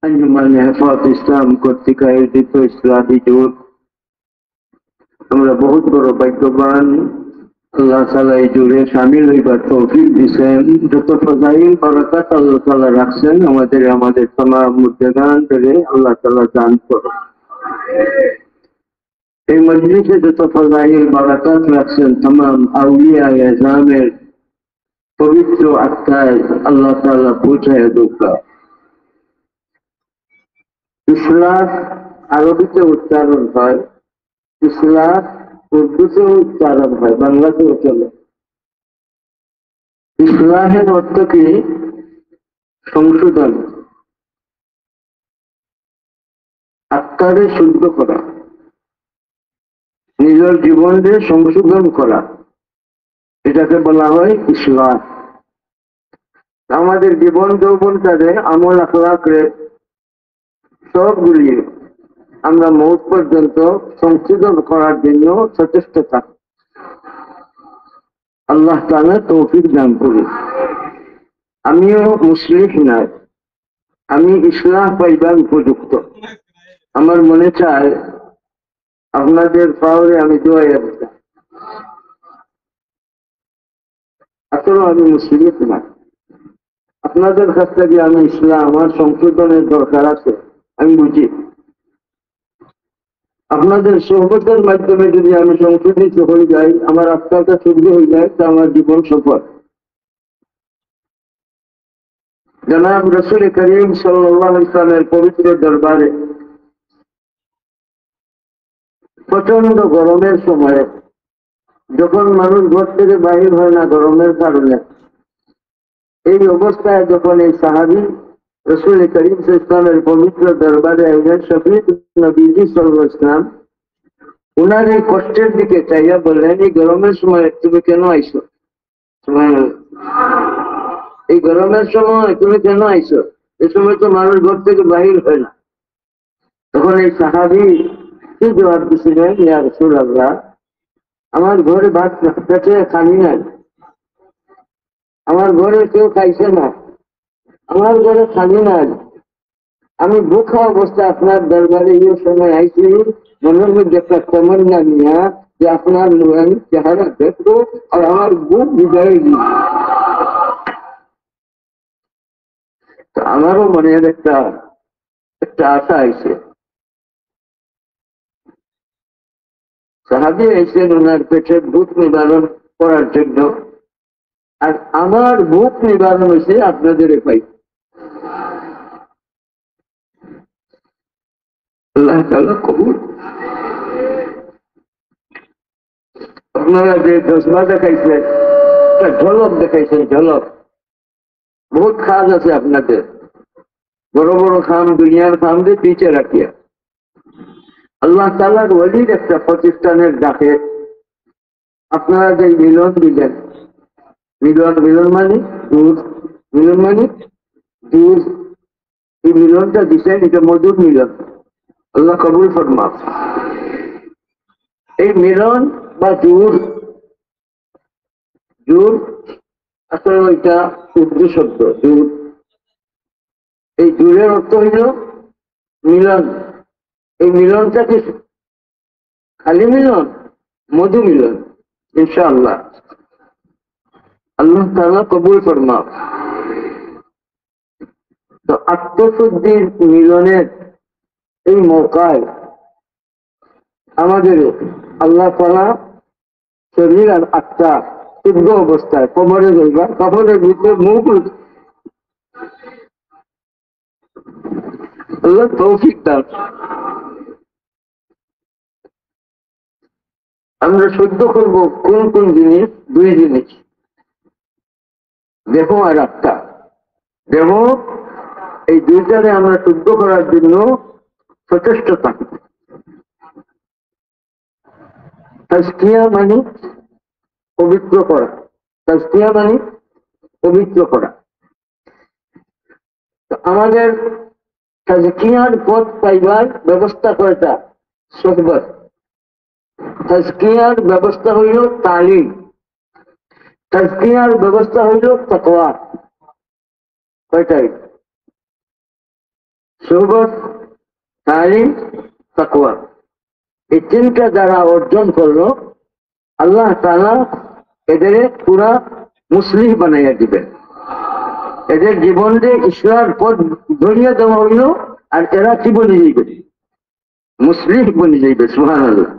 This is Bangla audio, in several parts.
আঞ্জুমান হেফাজত ইসলাম কর্তৃক আয়োজিত ইসলামী জোট। আমরা বহুত বড় ভাগ্যবান, আল্লাহ তাআলা এই জোরে শামিল হইবার তৌফিক দিয়েছেন। যত ফজাইল বারাকাত আল্লাহ তাআলা রাখছেন আমাদের তামাম মুর্তেদান করে আল্লাহ তাআলা দান করো। এই মজলিসে যত ফজাইল বারাকাত রাখছেন তামাম আউলিয়া এজামের পবিত্র আত্মায় আল্লাহ তাআলা পৌঁছায় দোকা। ইসলাম আরবিতে উচ্চারণ হয়, ইসলাম উর্দুতেও উচ্চারণ হয়, বাংলাতেও চলে। ইসলামের অর্থ কি? সংশোধন, আত্মারে শুদ্ধ করা, নিজের জীবনকে সংশোধন করা, এটাকে বলা হয় ইসলাম। আমাদের জীবন যৌবনটারে আমল আখলাকরে সবগুলি আমরা মৌত পর্যন্ত সংশোধন করার জন্য সচেষ্ট থাকি। আল্লাহ তাআলা তৌফিক দান করি। আমিও মুসলিম নাই, আমি ইসলাম পাইবার উপযুক্ত। আমার মনে চায় আপনাদের পাওয়ারে আমি দোয়া দিতাম। আসলে আমি মুসলিম নাই, আপনাদের কাছ থেকে আমি ইসলাম আমার সংশোধনের দরকার আছে, আমি বুঝি। আপনাদের সোহবতের মাধ্যমে যদি আমি সংশোধিত হয়ে যাই, আমার আত্মাটা শুদ্ধ হয়ে যায়, তা আমার জীবন সফল। জনাব রাসূল করিম সাল্লাল্লাহু আলাইহি ওয়াসাল্লামের পবিত্র দরবারে প্রচন্ড গরমের সময়ে, যখন মানুষ ঘর থেকে বাহির হয় না গরমের কারণে, এই অবস্থায় যখন এই সাহাবী রাসূল করিম সাল্লাল্লাহু আলাইহি ওয়াসাল্লামের পবিত্র দরবারে আইলেন, শফিক নবীজি সাল্লাল্লাহু আলাইহি ওয়াসাল্লাম উনার এই কষ্টের দিকে চাইয়া বললেন, এই গরমের সময় তুমি কেন আইছো? এই গরমের সময় তুমি কেন আইছো? এই সময় তো মানুষ ঘর থেকে বাহির হয় না। তখন এই সাহাবী কি জবাব দিছিলেন? ইয়া রাসূলুল্লাহ, আমার ঘরে ভাত পেটে খানি নাই, আমার ঘরে কেউ খাইছে না, আমার ঘরে খানি নাই, আমি ভুখা অবস্থা আপনার দরবারে এই সময় আইছি, মনের মধ্যে একটা তমন্না নিয়া যে আপনার নুরানি চেহারা দেখবো আর আমার বুক বিজয় দিই। আমারও মনের একটা আশা আইছে। সাহাবী আইছেন ওনার পেটের ভুক নিবারণ করার জন্য, আর আমার ভুক নিবারণ হয়েছে আপনাদের পাই। আল্লাহ তাআলা কবুল। আপনারা যে চশমা দেখাইছেন, ঝলক দেখাইছেন, ঝলক। বহুত কাজ আছে আপনাদের, বড় বড় খাম, দুনিয়ার খাম দিয়ে পিছিয়ে রাখিয়া আল্লাহ তাআলার ওলির একটা প্রতিষ্ঠানের ডাকে আপনারা যে মিলন দিলেন, মিলন মানে দুধ, মিলন মানে দুধ, এই মিলনটা দিচ্ছেন, এটা মধুর মিলন। আল্লাহ কবুল ফরমা। এই মিলন বা জোর, জোর আসলে ওইটা উর্দু শব্দ, জোর। এই জোরের অর্থ হইল মিলন। এই মিলনটা কি খালি মিলন? মধু মিলন। ইনশাআল্লাহ আল্লাহ তাআলা কবুল ফরমা। তো আত্মশুদ্ধির মিলনের এই মৌকায় আমাদের আল্লাহ তাআলা শরীর আর আত্মা শুদ্ধ অবস্থায় কবরে যাইবা, কবরের ভিতরে মুখ আল্লাহ তৌফিক দান। আমরা শুদ্ধ করব কোন কোন জিনিস? দুই জিনিস, দেহ আর আত্মা। দেহ, এই দুইটারে আমরা শুদ্ধ করার জন্য সচেষ্ট থাকি। তাজকিয়া মানে পবিত্র করা, তাজকিয়া মানে পবিত্র করা। আমাদের তাজকিয়ার পথ পাইবার ব্যবস্থা কয়টা? সোহবত। তাজকিয়ার ব্যবস্থা হইল তালিম, তাজকিয়ার ব্যবস্থা হইল তাকওয়া। কয়টাই? সোহবত, তালিম, তাকওয়া, এই তিনটা যারা অর্জন করলো আল্লাহ তাআলা এদের পুরা মুসলিম বানাইয়া দিবেন। এদের জীবনে ইসলাম পথ ধরিয়ে দেওয়া হইল, আর এরা কি বলে যাইবে? মুসলিম বলে যাইবে। সুবহানাল্লাহ।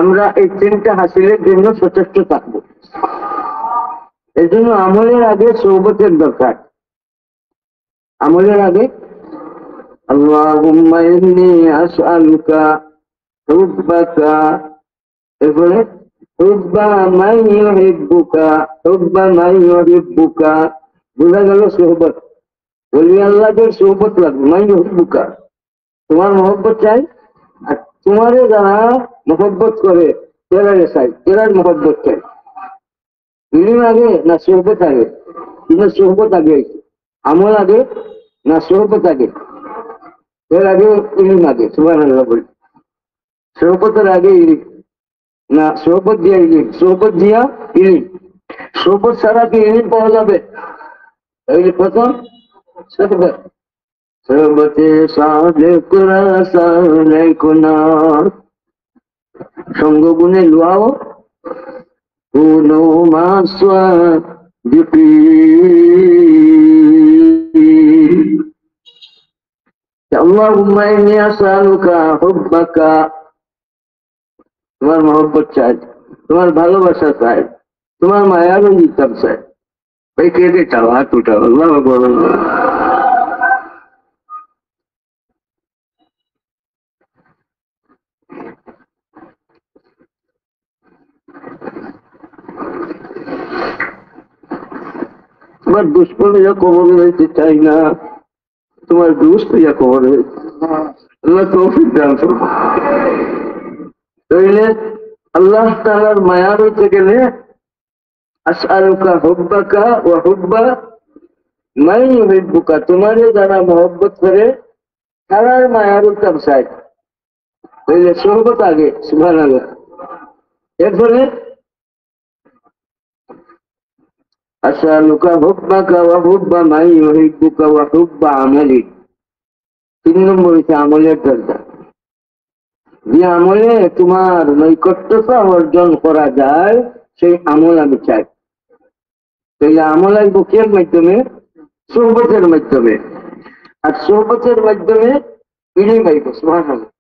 আমরা এই তিনটা হাসিলের জন্য সচেষ্ট থাকবো। এই জন্য আমলের আগে সোহবতের দরকার। আমলের আগে আল্লাহুম্মা ইন্নী আসআলুকা হুব্বাকা, এরপরে হুব্বা মান ইউহিব্বুকা, হুব্বা মান ইউহিব্বুকা। বোঝা গেল সোহবত। বলি আল্লাহদের সোহবত লাগবে। মান ইউহিব্বুকা, তোমার মহব্বত চাই, আর তোমারে যারা মহব্বত করে এরারে চাই, এরার মহব্বত চাই। ইলম আগে না সোহবত আগে? কিন্তু সোহবত আগে, আমল আগে না সোহবত আগে? এর আগে ইলম আগে। সুবহানাল্লাহ বলি। সোহবতের আগে ইলম না, সোহবত দিয়া ইলিম, সোহবত দিয়া ইলিম। সোহবত ছাড়া কি ইলিম পাওয়া যাবে? এই যে প্রথম সোহবত, সোহবতে সাদেক রাসালে কুনার, সঙ্গ গুণে লুয়াও কুনো মাসওয়া দিপি। আল্লাহুম্মা ইন্নী আসআলুকা হুব্বাকা, তোমার মহব্বত চাই, তোমার ভালোবাসা চাই, তোমার মায়ার নিতাম চাই। ভাই কে কে চাও? হাত উঠাও। আল্লাহু আকবার। তোমার দুশ্মন ইয়া কবরে হইতে চাই না, তোমার দুষ্ট ইয়া কবরে হইতে। আল্লাহ তৌফিক দান করুন। তাইলে আল্লাহ তাআলার মায়া হইতে গেলে আসআলুকা হুব্বাকা ওয়া হুব্বা মান ইউহিব্বুকা, তোমারে যারা মহব্বত করে তারার মায়ার উত্তম চাই। তাইলে সোহবত আগে। সুবহানাল্লাহ। এরপরে আসআলুকা হুব্বাকা ওয়া হুব্বা মান ইউহিব্বুকা ওয়া হুব্বা আমালি। 3 নম্বর হচ্ছে আমলের দরকার। যে আমলে তোমার নৈকট্যতা অর্জন করা যায় সেই আমল আমি চাই। তাইলে আমল আসবো কের মাধ্যমে? সোহবতের মাধ্যমে। আর সোহবতের মাধ্যমে ইলম আইব। সুবহানাল্লাহ।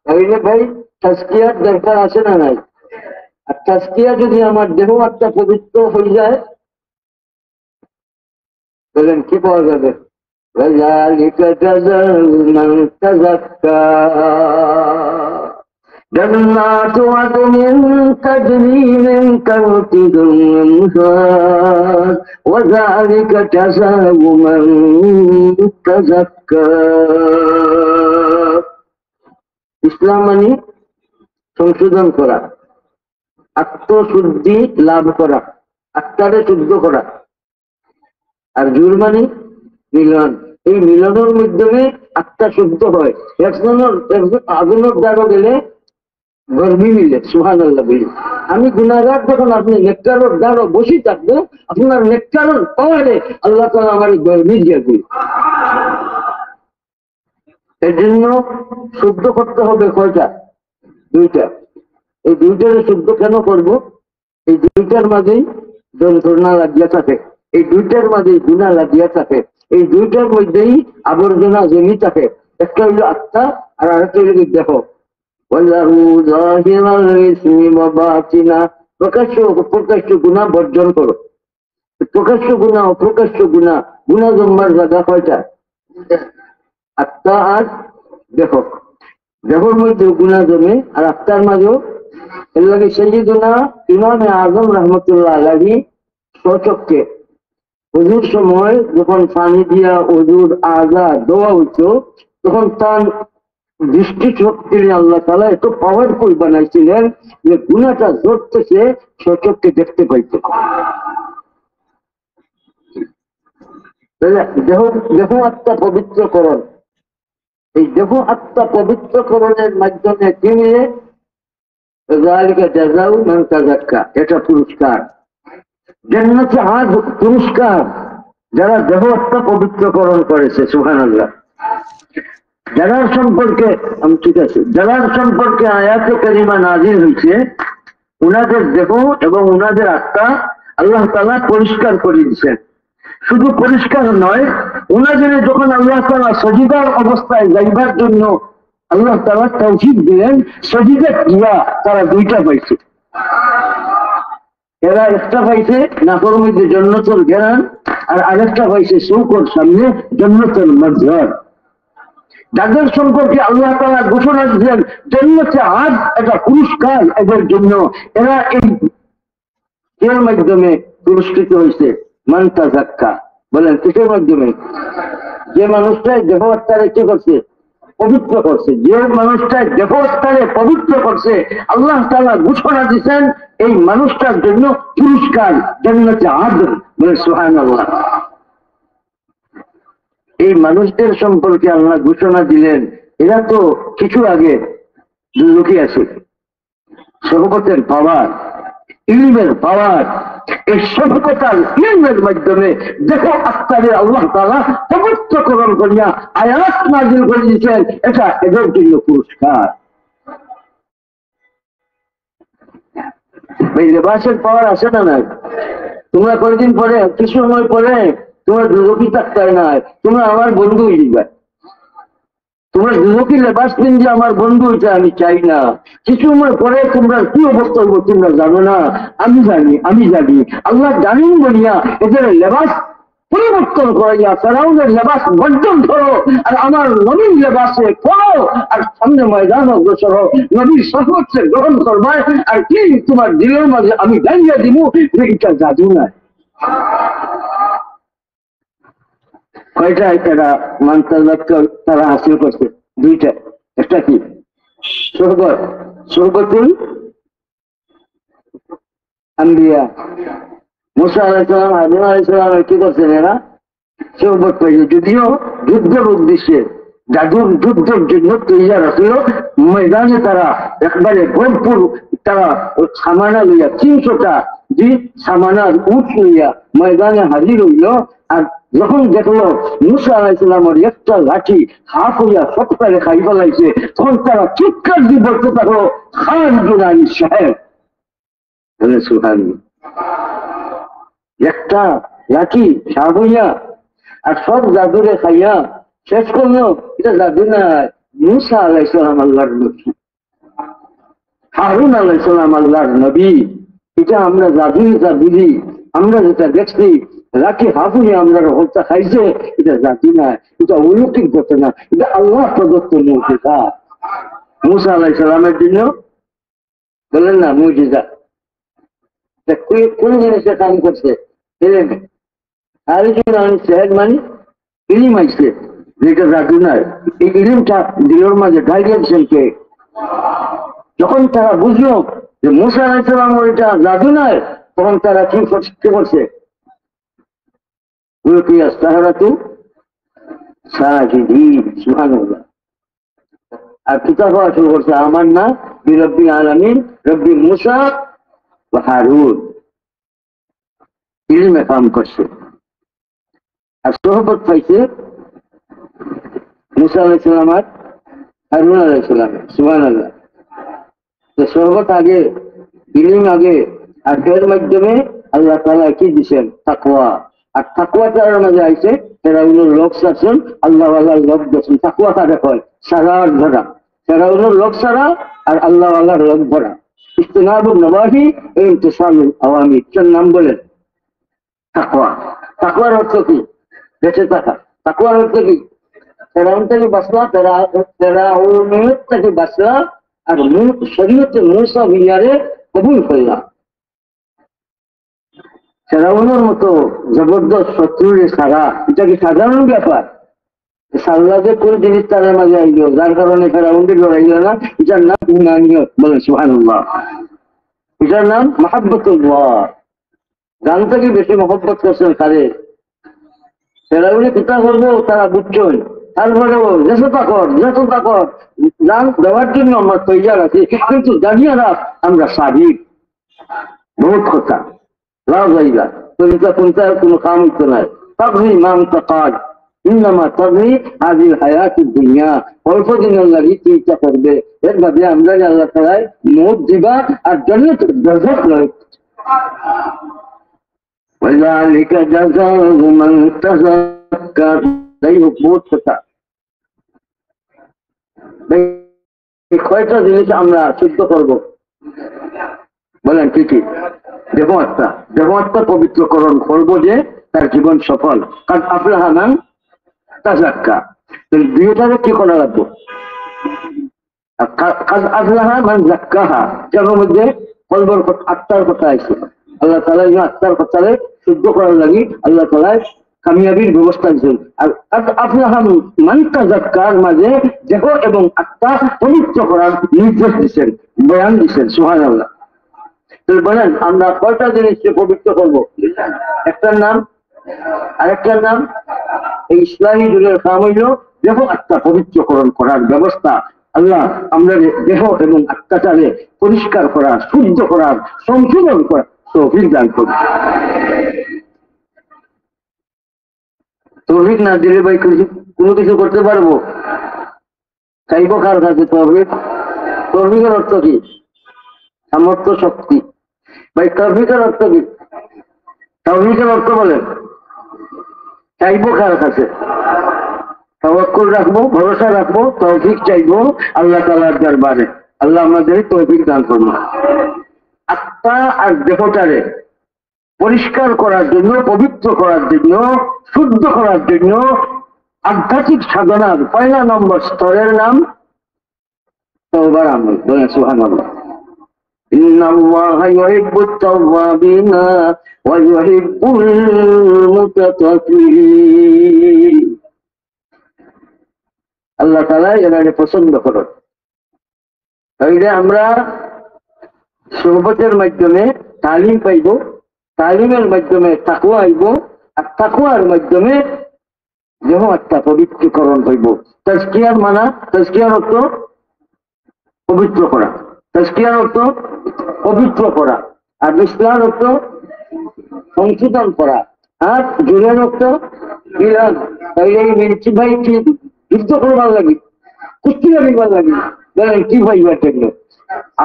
তাইলে ভাই তাজকিয়ার দরকার আছে না নাই? আর তাজকিয়া যদি আমার দেহ আত্মা পবিত্র হয়ে যায়, বলেন কি পাওয়া যাবে? وَذَلِكَ جَزَاءُ مَن تَزَكَّى جَنَّاتُ عَدْنٍ تَجْرِي مِن تَحْتِهَا الْأَنْهَارُ وَذَلِكَ جَزَاءُ مَن تَزَكَّى। ইসলাম মানে সংশোধন করা, আত্মশুদ্ধি লাভ করা, আত্মারে শুদ্ধ করা। আর জুর মানে মিলন। এই মিলনের মাধ্যমে আত্মা শুদ্ধ হয়। একজন আগুনের দ্বারা গেলে গর্বি মিলে। সুবহানাল্লাহ বলি। আমি গুনাহগার, যখন আপনি নেককারের দ্বারা বসে থাকবো, আপনার নেককারের পাওয়ারে আল্লাহ তাআলা আমার গর্বি দিয়ে দিই। এর জন্য শুদ্ধ করতে হবে কয়টা? 2টা। এই 2টার শুদ্ধ কেন করব? এই 2টার মাঝেই যন্ত্রণা লাগিয়া থাকে, এই 2টার মাঝেই গুনাহ লাগিয়া থাকে, এই 2টার মধ্যেই আবর্জনা জমি থাকে। একটা হইল আত্মা, আর আরেকটা হইল দেখো প্রকাশ্য অপ্রকাশ্য গুনাহ বর্জন করো। প্রকাশ্য গুনাহ অপ্রকাশ্য গুনাহ, গুনাহ জন্মার জায়গা কয়টা? আত্মা আর দেখো। দেহর মধ্যে গুনাহ জমে আর আত্মার মাঝেও। এর লাগে সাইয়্যিদুনা ইমামে আযম রাহমাতুল্লাহ আলাইহি স্বচক্ষে ওযুর সময় যখন পানি দিয়া ওযুর আযা দোয়া হইতো, তখন তার দৃষ্টি শক্তি আল্লাহ তাআলা এত পাওয়ারফুল বানাইছিলেন যে গুনাহটা ধরতেছে স্বচক্ষে দেখতে পাইতো। দেহ দেহ আত্মা পবিত্রকরণ, এই দেহ আত্মা পবিত্রকরণের মাধ্যমে তিনি জাযাউ মান তাযাক্কা, এটা পুরস্কার। জান্নাতে আজ পুরস্কার। যারা দেহত্ব পবিত্রকরণ করেছে, সুবহানাল্লাহ। যারার সম্পর্কে ঠিক আছে, যারার সম্পর্কে আয়াতে কারিমা নাযিল হয়েছে, উনাদের দেহ এবং উনাদের আত্মা আল্লাহ তাআলা পরিষ্কার করে দিয়েছেন। শুধু পরিষ্কার নয়, উনাদের যখন আল্লাহ তাআলা সজিদার অবস্থায় যাইবার জন্য আল্লাহ তাআলা তৌফিক দিলেন, সজিদা ক্রিয়া তারা দুইটা পাইছে। এরা একটা পাইছে নাফরমানদের জান্নাতুল জ্ঞান, আর আরেকটা পাইছে চৌকর সামনে জান্নাতুল মাজর। যাদের সম্পর্কে আল্লাহ তাআলা ঘোষণা দিয়েছেন জান্নাতে আদ একটা পুরস্কার এদের জন্য, এরা এই এর মাধ্যমে পুরস্কৃত হয়েছে। মান তাযাক্কা, বলেন কিসের মাধ্যমে? যে মানুষটাই দেহ আত্মারে কি করছে? পবিত্র করছে। যে মানুষটাই দেহ আত্মারে পবিত্র করছে, আল্লাহ তাআলা ঘোষণা দিয়েছেন এই মানুষটার জন্য পুরস্কার জান্নাতে আদ। বলে সুবহানাল্লাহ। এই মানুষদের সম্পর্কে আল্লাহ ঘোষণা দিলেন, এরা তো কিছু আগে দুর্যোগী আছে। সহবতের পাওয়ার, ইলমের পাওয়ার, এই সভ্যতার ইলমের মাধ্যমে দেখো আত্মারে আল্লাহ তাআলা পবিত্রকরণ করিয়া আয়াত নাযিল করে দিয়েছেন, এটা এদের জন্য পুরস্কার। এই লেবাসের পাওয়ার আছে না নাই? তোমরা কয়েকদিন পরে, কিছু সময় পরে তোমরা দুর্যোগী থাকতে না, তোমরা আমার বন্ধু হয়ে যাবে। তোমরা দুজকি লেবাস পিনলে আমার বন্ধু, এটা আমি চাই না। কিছু সময় পরে তোমরা কি অবস্থা হবো তোমরা জানো না, আমি জানি। আল্লাহ জানেন বলিয়া এদের লেবাস পরিবর্তন করাইয়া ফেরাউনের লেবাস বর্জন করো, আর আমার নবীর লেবাসে পড়ো, আর সামনে ময়দান অগ্রসর হও, নবীর সহবতে গ্রহণ করবার। আর কি তোমার দিলের মাঝে আমি দাঁড়িয়ে দিব যে এটা জাদু না। কয়টা এরা মানতাজাক্কা তারা হাসিল করছে? দুইটা। একটা কি? সুরবতুল আম্বিয়া। মুসা আলাইহিস সালাম, হারুন আলাইহিস সালাম কি করছেন? এরা সুরবত পাইছে, যদিও যুদ্ধের উদ্দেশ্যে, জাদুর যুদ্ধের জন্য তৈরি ছিল। ময়দানে তারা একবারে ভরপুর, তারা সামানা লইয়া 300টা সামানার উঠ লইয়া ময়দানে হাজির হইল। আর যখন দেখলো মুসা আলাইহিস সালামের একটা লাঠি হাফ হইয়া সবটারে খাই ফেলাইছে, তখন তারা চিৎকার দিয়ে বলতে থাকলো, খালিদুন আলী সাহেব। সুবহানাল্লাহ। একটা লাঠি সাফ হইয়া আর সব জাদুরে খাইয়া শেষ করলো। এটা জাদু না, মুসা আলাইহিস সালাম আল্লাহর নবী, হারুন আলাইহিস সালাম আল্লাহর নবী। এটা আমরা জাদু যা বুঝি, আমরা যেটা দেখছি লাঠি হাফুনি আমরা হত্যা খাইছে, এটা জাতি না, এটা অলৌকিক ঘটনা, এটা আল্লাহ প্রদত্ত মুজিজা। মুসা আলাইহিস সালামের জন্য বলেন না মুজিজা। কোন জিনিসটা কাম করছে? মানে ইলিম আইছে, যেটা জাদু নয়। এই ইলিমটা দিলের মাঝে ঢালিয়ে দিচ্ছেন কে? যখন তারা বুঝলো যে মুসা আলাইহিস সালাম এটা জাদু নয়, তখন তারা কি করছে? আর কিতাব হওয়া শুরু করছে, আমার না বিরব্বি আলামিন রব্বি মুসা ওয়া হারুন। ইলমে কাম করছে। আর সোহবত পাইছে মুসা আলাইহিস সালাম আর হারুন আলাইহিস সালাম। সুবহানাল্লাহ। তো সোহবত আগে, ইলম আগে, আর এর মাধ্যমে আল্লাহ তাআলা কি দিচ্ছেন? তাকওয়া। আর তাকওয়া তার মাঝে আইছে ফেরাউনের লোক শাসন, আল্লাহ আল্লাহর লোক দর্শন। তাকওয়া কাকে কয়? সারার ধরা। ফেরাউনের লোক সারা আর আল্লাহ আল্লাহর লোক ধরা। ইজতিনাবুন নওয়াহি ওয়া ইমতিসালুল আওয়ামির, এর নাম বলেন তাকওয়া। তাকওয়ার অর্থ কি? বেঁচে থাকা। তাকওয়ার অর্থ কি? ফেরাউন থেকে বাঁচলা, ফেরাউনের থেকে বাঁচলা, আর শরীয়তে মুসা বিয়ারে কবুল করলা। ফেরাউনের মতো জবরদস্ত শত্রুরে সারা, এটা কি সাধারণ ব্যাপার? সাল্লাদের কোন জিনিস তাদের মাঝে আইলো, যার কারণে ফেরাউনকে লড়াইল না, এটার নাম ইমানিয়ত। বলে সুবহানাল্লাহ। এটার নাম মাহাব্বতুল্লাহ। গান থেকে বেশি মহব্বত করছেন কারে? ফেরাউনে পিতা করবো তারা বুঝছেন, তারপরেও যতটা কর গান দেওয়ার জন্য আমরা তৈরি আছি, কিন্তু জানিয়ে রাখ আমরা স্বাধীন। বহুত কথা লাভ যাইবা, কোনটা কোনো কাম হইতো নাই। তাগরি মান তাকাদ ইন্নামা তাগরি হাযিল হায়াতুদ দুনিয়া। অল্প দিনের লাগি চিন্তা করবে, এর ভাবে আমরা আল্লাহ তাআলা মওত দিবা আর জান্নাতের দরজা লয়। ওয়াযালিকা জাযাউ মান তাযাক্কার। তাই বহুত কথা। এই কয়টা জিনিস আমরা শুদ্ধ করব বলেন কি কি? দেবত্তা পবিত্রকরণ করবো যে তার জীবন সফল। কারণ আফলাহা মান তাযাক্কা, দুইটারে কি করা লাগবো? কাজ আফলাহা মান যাক্কাহা, যার মধ্যে কলবর আত্মার কথা আছে। আল্লাহ তাআলা এই আত্মার কথারে শুদ্ধ করার লাগি আল্লাহ তাআলা কামিয়াবির ব্যবস্থা দিচ্ছেন। আর আফলাহা মান তাযাক্কার মাঝে দেহ এবং আত্মা পবিত্র করার নির্দেশ দিচ্ছেন, বয়ান দিচ্ছেন। সুবহানাল্লাহ। বলেন আমরা কয়টা জিনিসকে পবিত্র করব? একটার নাম, আরেকটার নাম। এই ইসলামী যুগের কাম হইল দেহ আত্মা পবিত্রকরণ করার ব্যবস্থা। আল্লাহ আমরা দেহ এবং আত্মাটারে পরিষ্কার করার, শুদ্ধ করার, সংশোধন করার তৌফিক দান করুন। তৌফিক না দিলে ভাই কোনো কিছু করতে পারবো? চাইব কার কাছে তৌফিক? তৌফিকের অর্থ কি? সামর্থ্য, শক্তি। ভাই তৌফিকের অর্থ কি? তৌফিকের অর্থ বলেন। চাইবো কার কাছে? তাওয়াক্কুল রাখবো, ভরসা রাখবো, তৌফিক চাইবো আল্লাহ তাআলার দরবারে। আল্লাহ আমাদের তৌফিক দান করুন। আত্মা আর দেহটারে পরিষ্কার করার জন্য, পবিত্র করার জন্য, শুদ্ধ করার জন্য আধ্যাত্মিক সাধনার 1 নম্বর স্তরের নাম তওবার আমল। বলেন সুবহানাল্লাহ। ইন্নাল্লাহা ইউহিব্বুত তাওয়াবিনা ওয়া ইউহিব্বুল মুতাতাহহিরিন। আল্লাহ তাআলা এটাকে পছন্দ করেন। তাইলে আমরা সোহবতের মাধ্যমে তালিম পাইব, তালিমের মাধ্যমে তাকওয়া আইব, আর তাকওয়ার মাধ্যমে দেহ আত্মা পবিত্রকরণ হইব। তাজকিয়ার মানা, তাজকিয়ার অর্থ পবিত্র করা, তাজকিয়ার অর্থ পবিত্র করা, আর ইসলামের অর্থ সংশোধন করা, আর জুলের অর্থ মিলাদ। তাইলে এই মিলছি ভাই কি যুদ্ধ করবার লাগে, কুস্তি লাগিবার লাগে, বলেন কি ভাইবার জন্য?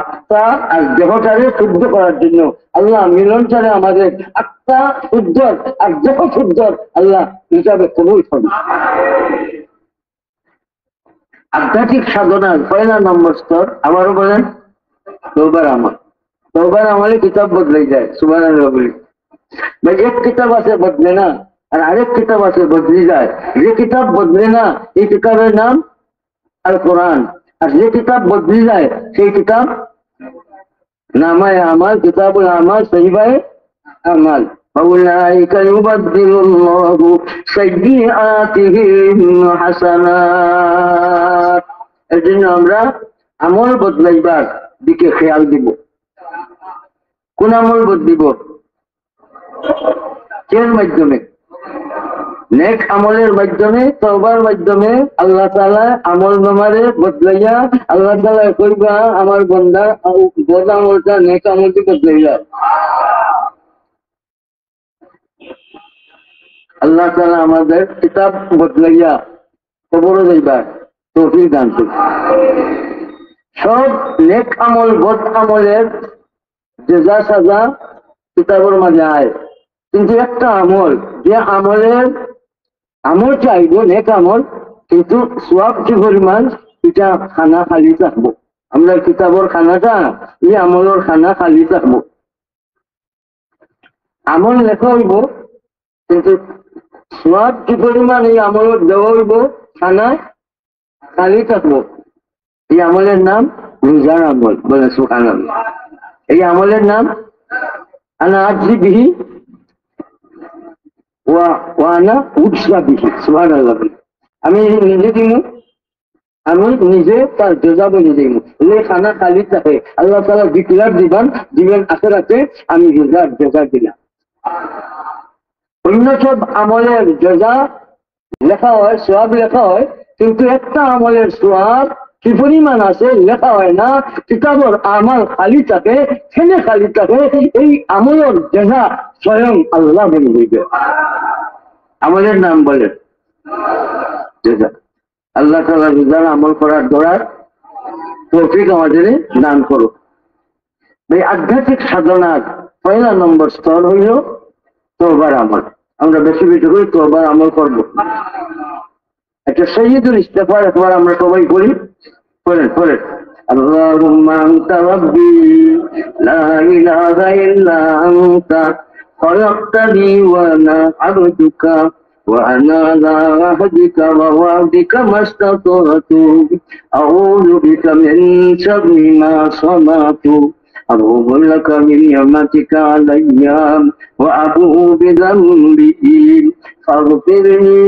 আত্মা আর দেহটারে শুদ্ধ করার জন্য আল্লাহ মিলন ছাড়া আমাদের আত্মা শুদ্ধ আর দেহ শুদ্ধ আল্লাহ হিসাবে কবুল করবে। আধ্যাত্মিক সাধনার 1 নম্বর স্তর আবারও বলেন তওবার আমল। তওবার আমলে কিতাব বদলে যায়। সুবহানাল্লাহ। ভাই এক কিতাব আছে বদলে না, আর আরেক কিতাব আছে বদলে যায়। যে কিতাব বদলে না এই কিতাবের নাম আল কোরআন, আর যে কিতাব বদলে যায় সেই কিতাব নামায়ে আমাল, কিতাবুল আমাল, সহিফায়ে আমাল। ফাউলাইকা ইউবাদদিলুল্লাহু সাইয়্যাতিহিম হাসানাত। এর জন্য আমরা আমল বদলাইবার দিকে খেয়াল দিব। কোন আমল বদলিব? এর মাধ্যমে নেক আমলের মাধ্যমে, তওবার মাধ্যমে আল্লাহ তাআলা আমল নামারে বদলাইয়া আল্লাহ তাআলা কইবা আমার বান্দা বদ আমলটা নেক আমলকে বদলাইয়া। আল্লাহ তাআলা আমাদের কিতাব বদলাইয়া কবরে যাইবা তৌফিক দান করুন। সব নেক আমল বদ আমলের জাযা সাজা কিতাবের মাঝে আয়, কিন্তু একটা আমল, যে আমলের আমল চাইব নেক আমল, কিন্তু সওয়াব কি পরিমাণ এটা খানা খালি থাকবো। আমরা কিতাবের খানাটা এই আমলের খানা খালি থাকবো। আমল লেখা হইব কিন্তু সওয়াব কি পরিমাণ এই আমলের দেওয়া হইব খানা খালি থাকবো। এই আমলের নাম রোজার আমল। বলে সুবহানাল্লাহ। এই আমলের নাম আনা আজজি বিহি ওয়ানা উৎসা বিহি। সুবহানাল্লাহ। আমি নিজে দিমু, আমি নিজে তার জজা বলে দিই। এই খানা খালি থাকে আল্লাহ তাআলা ডিক্লার দিবেন আখিরাতে আমি জজা দিলাম। অন্য সব আমলের জজা লেখা হয়, সওয়াব লেখা হয়, কিন্তু একটা আমলের সওয়াব কি পরিমাণ আছে লেখা হয় না। কিতাবের আমল খালি থাকে, ছেলে খালি থাকে, এই আমলের জজা স্বয়ং আল্লাহ বলে দিবে। আমাদের নাম বলেন। আল্লাহ তাআলা রোজার আমল করার দৌড়ার তৌফিক আমাদের দান করুক। এই আধ্যাত্মিক সাধনার পয়লা নম্বর স্তর হইল তওবার আমল। আমরা বেশি বেশি করে তওবার আমল করব। একটা সাইয়্যিদুল ইস্তিগফার একবার আমরা সবাই করি, পড়েন পড়েন। اللهم أنت ربي لا إله إلا أنت خلقتني وأنا عبدك وأنا على عهدك ووعدك ما استطعت أعوذ بك من شر ما صنعت أبوء لك بنعمتك علي وأبوء بذنبي فاغفر لي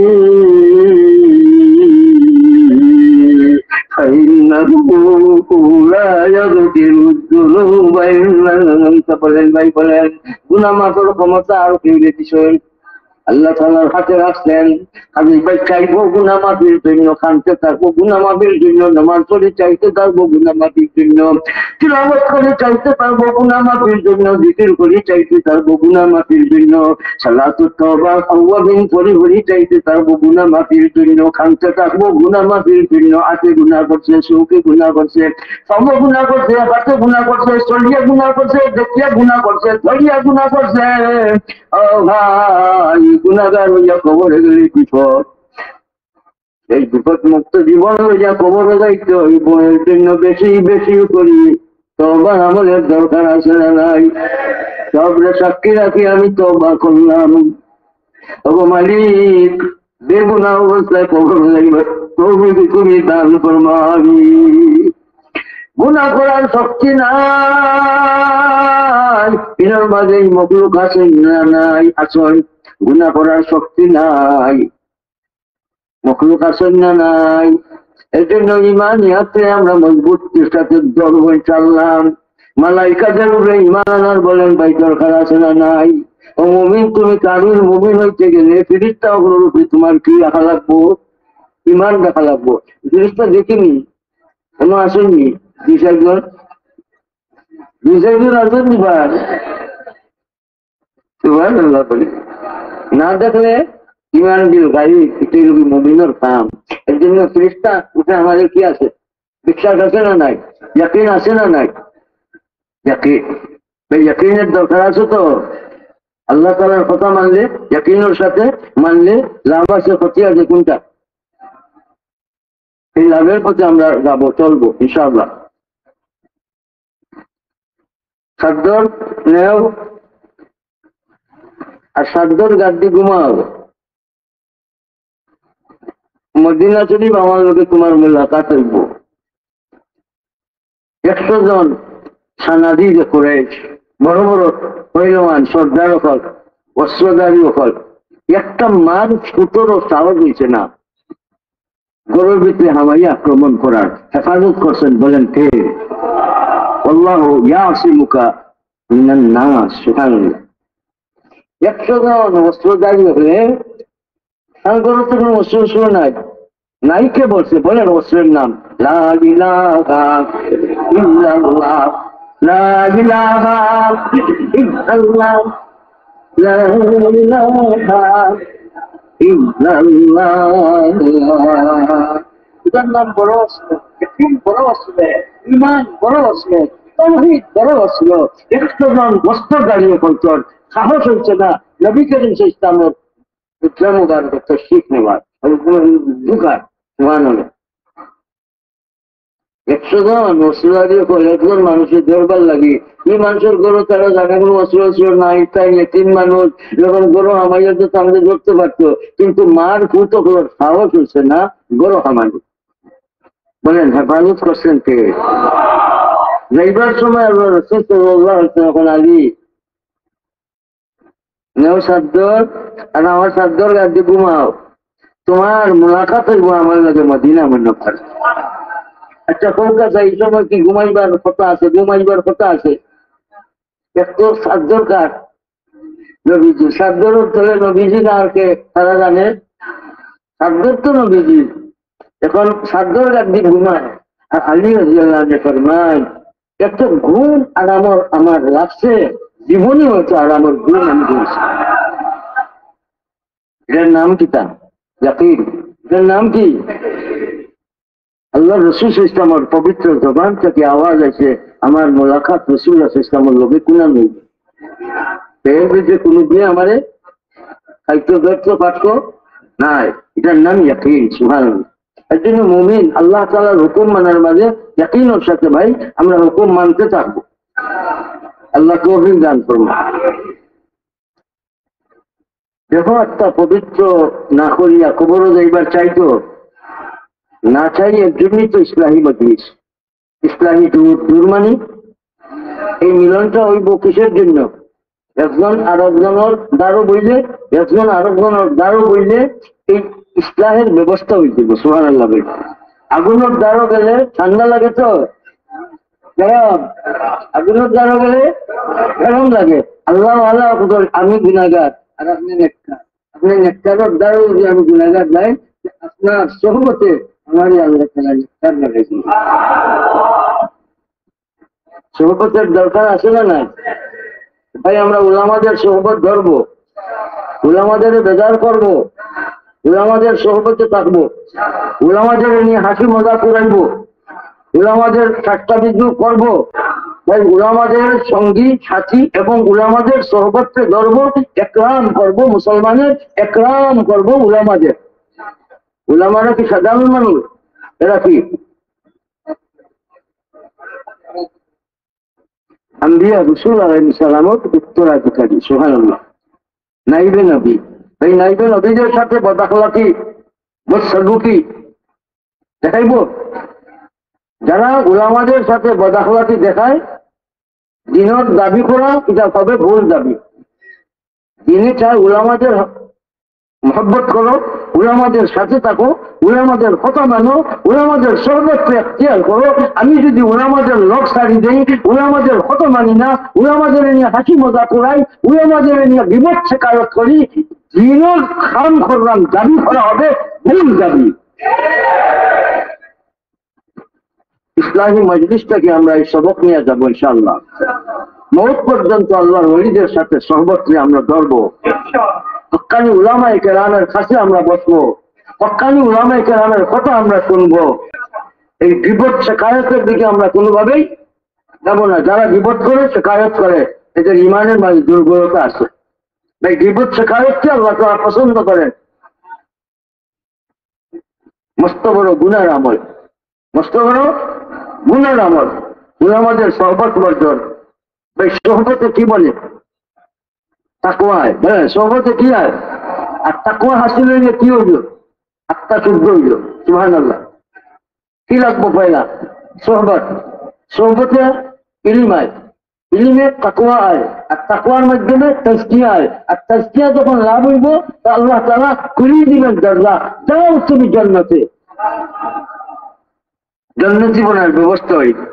فإنه لا يغفر الذنوب إلا أنت বলেন ভাই বলেন। গুনাহ মাফের ক্ষমতা আর কেউ দিছেন? আল্লাহ তাআলার হাতে রাখছেন। আমি ভাই চাইবো গুনাহ মাফের জন্য, কাঁদতে থাকবো গুনাহ মাফের জন্য, নামাজ পড়ে চাইতে থাকবো গুনাহ মাফের জন্য, তিলাওয়াত করে চাইতে পারবো গুনাহ মাফের জন্য, জিকির করে চাইতে থাকবো গুনাহ মাফের জন্য, সালাতুত তাওবা আওয়াবিন পড়ে পড়ে চাইতে থাকবো গুনাহ মাফের জন্য, কাঁদতে থাকবো গুনাহ মাফের জন্য। হাতে গুনাহ করছে, চোখে গুনাহ করছে, পায়ে গুনাহ করছে, হাতে গুনাহ করছে, চলিয়া গুনাহ করছে, দেখিয়া গুনাহ করছে, ধরিয়া গুনাহ করছে। ও ভাই, গুনাহগার হইয়া কবরে গেলে বিপদ। এই বিপদ মুক্ত জীবন হইয়া কবরে যাইতে হইব, এর জন্য বেশি বেশি করি তওবার আমলের দরকার আছে না নাই? সবরে সাক্ষী রাখি আমি তওবা করলাম। ওগো মালিক, বেগুনাহ অবস্থায় কবরে যাইবা তৌফিক তুমি দান ফরমাবি। গুনাহ করার শক্তি নাই, এর মাঝে মখলুক আছে না নাই? আসল গুনাহ করার শক্তি নাই, মখলুক আছেন না নাই? এই জন্য ইমান ইয়াতে আমরা মজবুতির সাথে ধরব ইনশাআল্লাহ। মালাইকাদের উপরে ইমান আনার বলেন ভাই দরকার আছে না নাই? ও মুমিন, তুমি কারুর মুমিন হইতে গেলে ফেরেশতা উপরে তোমার কি রাখা লাগবো? ইমান রাখা লাগবো। ফেরেশতা দেখিনি, কোনো আসেননি, দুই চারজন আসেন নিবার সুবহানাল্লাহ বলি। না দেখলে ইমান বিল গায়ব, এটাই হলো মুমিনের কাম। এর জন্য ফেরেশতা উঠে আমাদের কি আছে? বিশ্বাস আছে না নাই? ইয়াকিন আছে না নাই? ইয়াকিন, এই ইয়াকিনের দরকার আছে তো। আল্লাহ তাআলার কথা মানলে, ইয়াকিনের সাথে মানলে লাভ আছে, ক্ষতি আছে কোনটা? এই লাভের পথে আমরা যাবো, চলবো ইনশাআল্লাহ। সাদ্দর নেও আর সাদ্দর গাদ্দি ঘুমাও। মদিনা শরীফ আমার লোকে তোমার মুলাকাত হইব। 100 জন সানাদি কুরাইশ, বড় বড় পৈলওয়ান, সর্দার হল, অস্ত্রধারী হল, একটা মার ছুটোরও সাহস হয়েছে না গরুর ভিতরে হামাইয়া আক্রমণ করার। হেফাজত করছেন, বলেন কে? আল্লাহু ইয়াসিমুকা মিনান নাস। সুবহানাল্লাহ। 100 জন অস্ত্রধারী হলে গরুর তো কোনো অস্ত্র নাই, নাই কে বলছে? বলেন অস্ত্রের নাম লা ইলাহা ইল্লাল্লাহ, লা ইলাহা ইল্লাল্লাহ, লা ইলাহা ইল্লাল্লাহ। এটার নাম বড় অস্ত্র, ইয়াকিন বড় অস্ত্র, ঈমান বড় অস্ত্র, তাওহীদ বড় অস্ত্র। 100 জন অস্ত্র দাঁড়িয়ে বলতেন, সাহস হচ্ছে না নবী করিম ইসলামের ইসলাম মুবারক তশরীফ নেওয়ার ঢুকার। সুবহানাল্লাহ। 100 জন অস্ত্রধারী হল, 1 মানুষের দরবার লাগে। এই মানুষের গরু তারা জানে কোনো অস্ত্র নাই, তাই 3 মানুষ যখন গরু হামাইয়া তো আমাদের ধরতে পারতো, কিন্তু মার ফুটো সাহস হচ্ছে না গরু হামানো। বলেন হেফাজত করছেন কে? যাইবার সময় আল্লাহ রাসূল সাল্লাল্লাহু আলাইহি ওয়াসাল্লাম আলী নেও সাদ্দর আর আমার সাদ্দর গাদ্দি ঘুমাও, তোমার মুলাকাত হইব আমার লগে মদিনা মুনাওয়ার। আচ্ছা কলকাতা এই সময় কি ঘুমাইবার কথা আছে? ঘুমাইবার কথা আছে। একটু সাদ্দর কার? নবীজি। সাদ্দর ধরে নবীজি না আর কে তারা জানে? সাদ্দর তো নবীজি। এখন সাদ্দর গাদ্দি ঘুমায় আর আলী রাদিয়াল্লাহু আনহু ফরমায়, একটা ঘুম আরামর আমার লাগছে, জীবনই হয়তো আরামর ঘুম আমি করেছি। এটার নাম কি তা ইয়াকিন। এটার নাম কি? আল্লাহ রসুল ইসলামের পবিত্র জবান থেকে আওয়াজ আছে আমার মোলাকাত রসুল ইসলামের লোকে কোনা নেই যে কোনো দিয়ে আমারে খাইতে ব্যর্থ পাঠ্য নাই। এটার নাম ইয়াকিন। সুবহানাল্লাহ। এর জন্য মুমিন আল্লাহ তাআলার হুকুম মানার মাঝে ইয়াকিনের সাথে ভাই আমরা হুকুম মানতে থাকবো। আল্লাহ তৌফিক দান করুন। দেখো একটা পবিত্র না করিয়া কবরও যাইবার চাইতো না চাই, এর জন্যই তো ইসলাহী মজলিস, ইসলাহী দূর মানে এই মিলনটা হইব কিসের জন্য? একজন আর একজনের দ্বারও বইলে, একজন আর একজনের দ্বারও বইলে এই ইসলাহের ব্যবস্থা হইতে। সুবহানাল্লাহ। আগুনের দ্বারও গেলে ঠান্ডা লাগে তো গরম, আগুনের দ্বারও গেলে গরম লাগে। আল্লাহ আল্লাহ আমি গুনাহগার আর আপনি নেককার, আপনি নেককারের দ্বারও যদি আমি গুনাহগার যাই আপনার সহবতে আমারই আল্লাহ তাআলা নেককার লাগাইছে। সহবতের দরকার আছে না নাই? ভাই আমরা উলামাদের সহবত ধরবো, উলামাদের বেজার করবো, উলামাদের সহবতে থাকবো, উলামাদের নিয়ে হাসি মজা করাইবো, উলামাদের ঠাট্টা বিদ্রুপ করবো। ভাই উলামাদের সঙ্গী সাথী এবং উলামাদের সহবতকে ধরবো, একরাম করবো, মুসলমানের একরাম করবো উলামাদের। উলামারা কি সাধারণ মানুষ? এরা কি আম্বিয়া রাসূল আলাইহিস সালামের উত্তরাধিকারী। সুবহানাল্লাহ। নাইবে নবী। এই নাইবে নবীদের সাথে বদআখলাকি বদসলুকি দেখাইব? যারা উলামাদের সাথে বদআখলাকি দেখায় দিনের দাবি করা এটা হবে ভুল দাবি। দিনে চায় উলামাদের মহব্বত করো, উলামাদের সাথে থাকো, উলামাদের কথা মানো, উলামাদের সর্বত্র এখতিয়ার করো। আমি যদি উলামাদের লোক ছাড়ি দেই, উলামাদের কথা মানি না, উলামাদের নিয়ে হাসি মজা করাই, উলামাদের নিয়ে বিপদ শেখায়ত করি, দিনের খাম করলাম দাবি করা হবে ভুল দাবি। ইসলামী মজলিসটাকে আমরা এই সবক নিয়ে যাবো ইনশাআল্লাহ। মওত পর্যন্ত আল্লাহর ওলিদের সাথে সহবতে আমরা ধরবো। হক্কানি উলামায়ে কেরামের কাছে আমরা বসবো, হক্কানি উলামায়ে কেরামের কথা আমরা শুনবো। এই বিপদ শেখায়তের দিকে আমরা কোনোভাবেই যাবো না। যারা বিপদ করে শেখায়ত করে এদের ইমানের মাঝে দুর্বলতা আছে। এই বিপদ শেখায়তকে আল্লাহ তাআলা পছন্দ করেন। মস্ত বড় গুনার আমল, মস্ত বড় গুনার আমল উলামাদের সহবত বর্জন। ভাই সহবতে কি বলে? তাকওয়া। হ্যাঁ, সহবতে কি হয়? আর তাকওয়া হাসিল হইলে কি হইল? আত্মা শুদ্ধ হইল। সুবহানাল্লাহ। কি লাগবো পয়লা? সহবত। সহবতে ইলম হয়, ইলমে তাকওয়া হয়, আর তাকওয়ার মাধ্যমে তাজকিয়া হয়। আর তাজকিয়া যখন লাভ হইব তা আল্লাহ তাআলা খুলিয়ে দিবেন দরজা, যাও তুমি জান্নাতে, জান্নাত জীবনের ব্যবস্থা হইবে।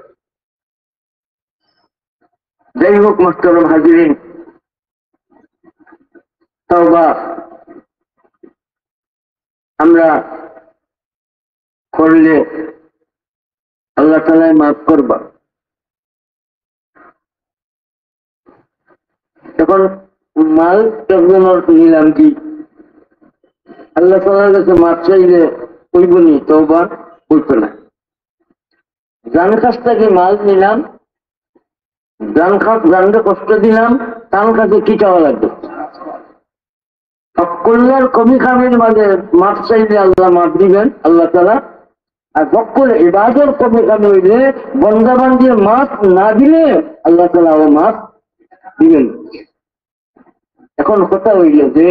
যাই হোক মুহতারাম হাজিরিন, তওবা আমরা করলে আল্লাহ তাআলা মাফ করবা। এখন মাল একজনের নিলাম কি আল্লাহ তাআলার কাছে মাফ চাইলে কইবনি? তওবা কইতো না। যার কাছ থেকে মাল নিলাম, জানকে কষ্ট দিলাম, তার কাছে কি চাওয়া লাগবে? কল্যাণ কমি খামের মাঝে মাফ চাইলে আল্লাহ মাফ দিবেন আল্লাহ তাআলা। আর বক্কল ইবাদত কমি খামে হইলে বন্দাবান দিয়ে মাফ না দিলে আল্লাহ তাআলা ও মাফ দিবেন। এখন কথা হইল যে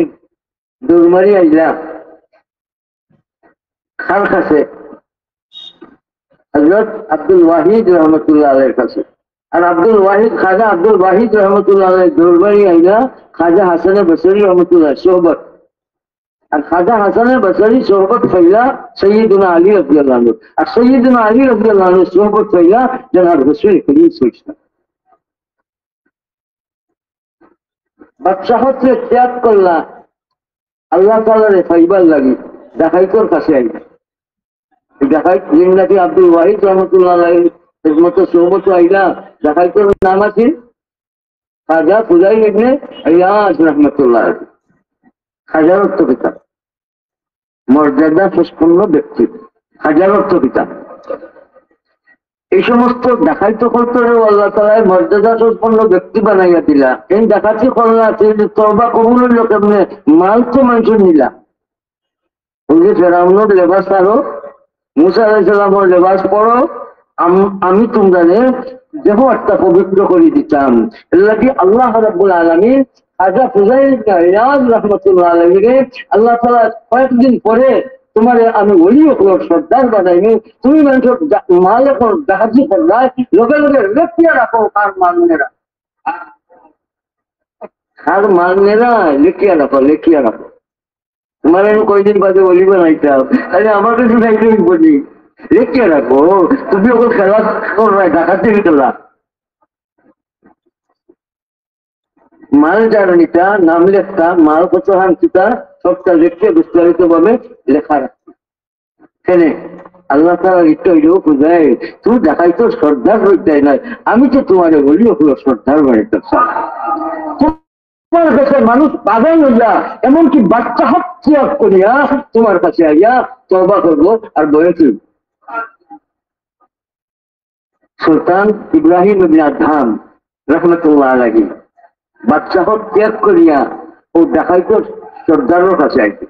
দৌড়মারি আইলা খান কাছে হযরত আব্দুল ওয়াহিদ রহমতুল্লাহ আলাইহির কাছে। আর আব্দুল ওয়াহিদ খাজা আব্দুল ওয়াহিদ রহমতুল্লাহ আলাইহি দৌড়মারি আইলা খাজা হাসান বসরি রহমতুল্লাহ সোহবত। আর খাজা হাসান বসরি সোহবত পাইলা সৈয়দনা আলী রাদিয়াল্লাহু আনহু। আর সৈয়দনা আলী রাদিয়াল্লাহু আনহু সোহবত পাইলা জনাব রাসূল করিম সাল্লাল্লাহু আলাইহি ওয়াসাল্লাম। বাদশাহতে ত্যাগ করলা আল্লাহ তাআলার ফাইবার লাগি দেখাইতোর কাছে আইলা। দেখাই জিন্দাকি আব্দুল ওয়াহিদ রহমতুল্লাহ আলাইহি মতো সোহবত আইলা। দেখাইতোর নাম আছে খাজা ফুজাইল ইবনে ইয়াস রহমতুল্লাহ আলাইহি। খাজার তো কিতাব মর্যাদা সম্পন্ন ব্যক্তি, হাজার কিতাব। এই সমস্ত ডাকাইতো করতেও আল্লাহ তাআলা মর্যাদা সম্পন্ন ব্যক্তি বানাইয়া দিলা। এই ডাকাতি করলা আছে যে তওবা কবুল হইল কেমনে? মাল তো মানুষের নিলা। ওই যে ফেরাউনের লেবাস আরো, মুসা আলাইহিস সালামের লেবাস পরো, আমি তোমরা দেহ একটা পবিত্র করে দিতাম। এর কি আল্লাহ রাব্বুল আলামিন খাজা ফুজাইল ইবনে ইয়াদ রাহমাতুল্লাহ আলাইহি আল্লাহ তাআলা কয়েকদিন পরে তোমার আমি ওলি হলো সর্দার বানাইনি, তুমি মানুষের মাল এখন ডাকাতি করলাই, লগে লগে লেখিয়া রাখো কার মালনেরা, কার মালনেরা লেখিয়া রাখো, লেখিয়া রাখো। তোমার আমি কয়দিন বাদে ওলি বানাইতাম, তাহলে আমাকে শুনাইতে বলি লেখিয়া রাখো। তুমি ওকে খেলা করবাই, ডাকাতি খেলা। মাল জারণিটা, নাম লেখা, মাল কত হামচিতা সবটা লিখে বিস্তারিত ভাবে লেখা রাখছে। কেনে আল্লাহ তাআলা লিখতে হইল বুঝাই তুই দেখাইতো শ্রদ্ধার হইতে নাই, আমি তো তোমার বলি হলো শ্রদ্ধার বাড়িতে। তোমার কাছে মানুষ পাগল হইয়া এমনকি বাচ্চা হত্যা করিয়া তোমার কাছে আইয়া তওবা করবো আর বলেছি। সুলতান ইব্রাহিম ইবনে আদহাম রাহমাতুল্লাহ আলাইহি বাচ্চা হোক ত্যাগ করিয়া ও দেখাইতো সর্দারের কাছে আইছে।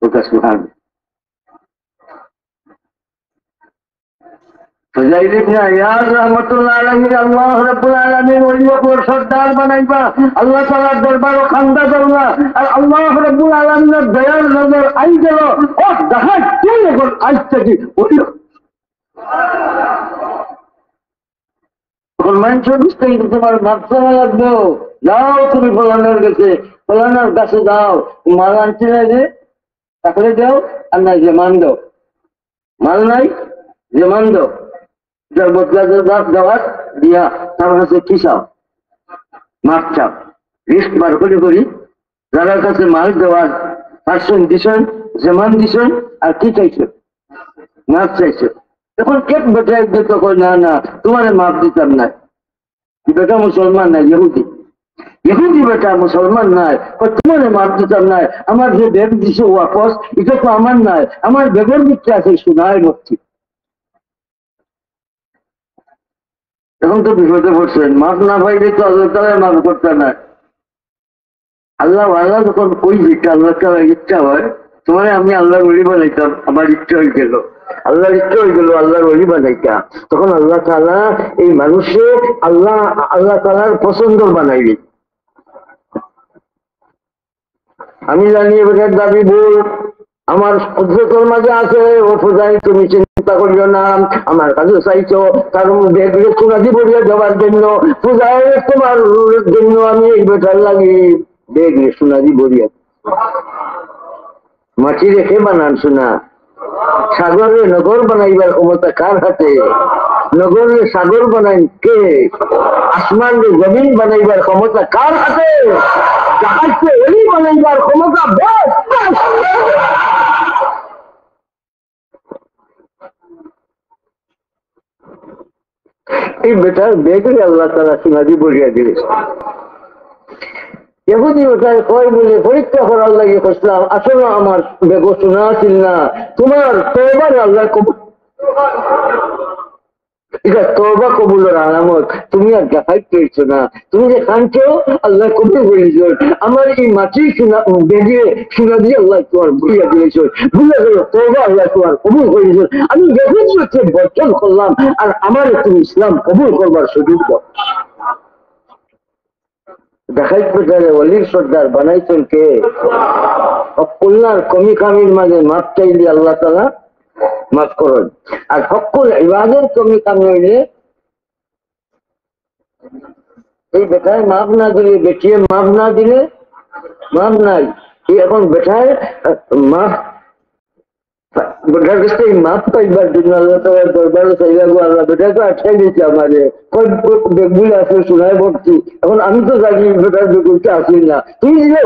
ওটা সুহান ফুজাইল ইবনে ইয়াদ রাহমাতুল্লাহ আলাইহি আল্লাহ রাব্বুল আলামিন ওলিকে সর্দার বানাইবা, আল্লাহ তাআলার দরবারে খান্দা করলা, আর আল্লাহ রাব্বুল আলামিনের দয়ার নজর আই গেল। ও দেখাই কে এখন আইছে কি ওলি মানুষের বুঝতে কিন্তু তোমার মাপসানা লাগবে। যাও তুমি ফলানোর কাছে, ফলানোর কাছে যাও, মাল আনছে না যে তাহলে দাও, আর নাই যে মান দাও, মাল নাই যে মান দাও, যার বদলা দেওয়ার দিয়া তার কাছে কি চাও? মাপ চাও। লিস্ট বার করি যারা কাছে মাল দেওয়ার পার্সেন্ট দিছেন, যেমান দিছেন, আর কি চাইছেন? মাপ চাইছে। এখন এক বেটা এক বেটা কয় না না তোমার মাপ দিতাম না, বেটা মুসলমান নাই, ইহুদি, ইহুদি বেটা মুসলমান নাই, তোমার মাপ দিতাম নাই, আমার যে ব্যাগ দিছে ওয়াপস এটা তো আমার নাই, আমার ব্যাগের ভিতরে আছে সোনার ভর্তি। এখন তো বিপদে পড়ছেন, মাপ না পাইলে তো আল্লাহ তাআলা মাপ করতে না। আল্লাহ আল্লাহ যখন ওই যেটা আল্লাহ তাআলার ইচ্ছা হয়, তোমার আমি আল্লাহর ওলি বানাইতাম, আমার ইচ্ছা হয়ে গেল, আল্লাহর ইচ্ছা হয়ে গেল আল্লাহর ওলি বানাইতা, তখন আল্লাহ তাআলা এই মানুষে আল্লাহ তাআলার পছন্দ বানাইবে। আমি জানি এবার দাবি ভুল, আমার উদ্যোগের মাঝে আছে, ও পূজাই তুমি চিন্তা করিও না, আমার কাছে চাইছো কারণ বেগরে সোনাদি বলিয়া দেওয়ার জন্য, পূজায় তোমার জন্য আমি এই বেটার লাগি বেগরে সোনাদি বলিয়া। মাটি রেখে বানান শোনা, সাগরে নগর বানাইবার ক্ষমতা কার হাতে? নগরে সাগর বানাই কে? আসমান জমিন বানাইবার ক্ষমতা কার হাতে? জাহাজকে এলি বানাইবার ক্ষমতা বেশ। এই বেটার বেগরে আল্লাহ তাআলা সোনাদি বলিয়া দিলে। এহুদি ওটাই কয় বলে পরীক্ষা করার লাগে করছিলাম, আসলে আমার বেগ শোনা ছিল না, তোমার তওবার আল্লাহ কবুল, এটা তওবা কবুলের আলামত। তুমি আর দেখাই পেয়েছো না, তুমি যে খানছো আল্লাহ কবুল বলিস, আমার এই মাটি শোনা বেগে শোনা দিয়ে আল্লাহ তোমার ভুলিয়া দিয়েছ, ভুলে গেল তওবা আল্লাহ তোমার কবুল করেছ। আমি বেগুন হচ্ছে বর্জন করলাম, আর আমার তুমি ইসলাম কবুল করবার সুযোগ দাও। দেখাইতে গেলে অলির সর্দার বানাইছেন কে? কল্যাণ কমি কামির মাঝে মাপ চাইলে আল্লাহ তাআলা মাফ করেন, আর সকল ইবাদত কমি কামি হইলে এই বেটায় মাপ না দিলে, বেটিয়ে মাপ না দিলে মাপ নাই। এখন বেটায় মাপ বেটার কাছে মাপ পাইবার জন্য আল্লাহ তাআলার দরবারে চাইলা গো আল্লাহ বেটাকে আটকাই দিচ্ছে আমাদের বেগুলো আছে শোনায় ভর্তি, এখন আমি তো জানি বেটার বেগুলটা আসিল না, তুই দিল।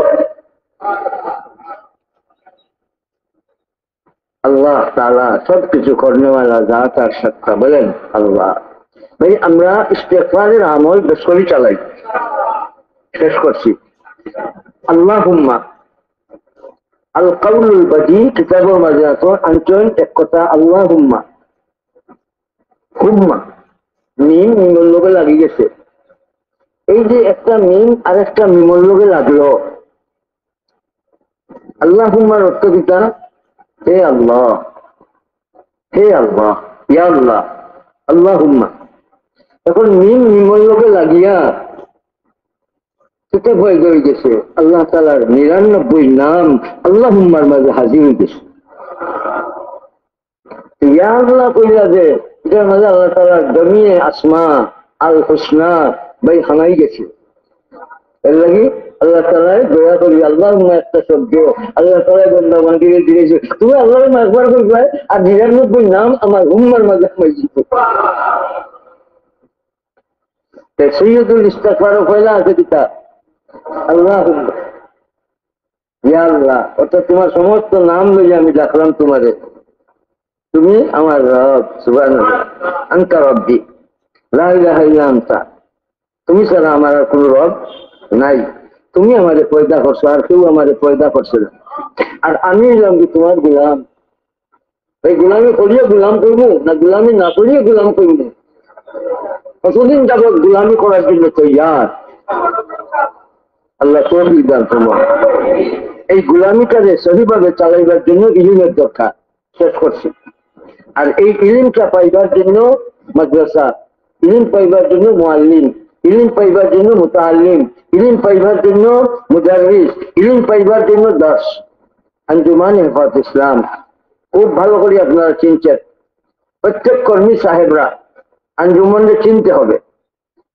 আল্লাহ তাআলা সবকিছু করনেওয়ালা জাত আর সত্তা, বলেন আল্লাহ। ভাই আমরা ইস্তেগফারের আমল বেশ করে চালাই, শেষ করছি। আল্লাহুম্মা আল কাউলুল বাদি কিতাবের মাঝে আছে আঞ্চন এক কথা আল্লাহুম্মা হুম্মা মিম মিমর লোকে লাগি গেছে। এই যে একটা মিম আর একটা মিমর লোকে লাগলো, আল্লাহুম্মার অর্থ কিতা? হে আল্লাহ, হে আল্লাহ, ইয়া আল্লাহ, আল্লাহুম্মা। এখন মিম মিমর লোকে লাগিয়া সেটা ভয় হয়ে গেছে, আল্লাহ তাআলার ৯৯ নাম আল্লাহুম্মার মাঝে হাজির হয়ে গেছে। ইয়া আল্লাহ কইলা যে এটার মাঝে আল্লাহ তাআলার জমিয়ে আসমা আল হুসনা ভাই হানাই গেছে। এর লাগি আল্লাহ তাআলা দয়া করি আল্লাহুম্মা একটা শব্দ আল্লাহ তাআলা বন্ধা বান্দিকে দিয়েছে, তুমি আল্লাহর একবার কইবা আর ৯৯ নাম আমার উম্মার মাঝে হামাইছি। সৈয়দুল ইস্তিগফার পয়লা আছে কিতা আল্লাহুম্মা, ইয়া আল্লাহ। অর্থাৎ তোমার সমস্ত নাম লইয়া আমি ডাকলাম তোমারে, তুমি আমার রব, সুবহানাল্লাহ, আনতা রব্বি লা ইলাহা ইল্লা আনতা, তুমি ছাড়া আমার আর কোনো রব নাই, তুমি আমারে পয়দা করছো, আর কেউ আমারে পয়দা করছে না, আর আমি হইলাম কি তোমার গোলাম। এই গোলামি করিয়ে গোলাম করবো না গোলামি না করিয়ে গোলাম করবো? কতদিন যাবৎ গোলামি করার জন্য তৈয়ার? আল্লাহ তৌফিক দান করুন। এই গোলামিটারে সহিভাবে চালাইবার জন্য ইলমের দরকার, শেষ করছি। আর এই ইলমটা পাইবার জন্য মাদ্রাসা, ইলম পাইবার জন্য মুআল্লিম, ইলম পাইবার জন্য মুতাআল্লিম, ইলম পাইবার জন্য মুদাররিস, ইলম পাইবার জন্য দাস। আঞ্জুমান হেফাজত ইসলাম খুব ভালো করে আপনারা চিনছেন, প্রত্যেক কর্মী সাহেবরা আঞ্জুমানকে চিনতে হবে।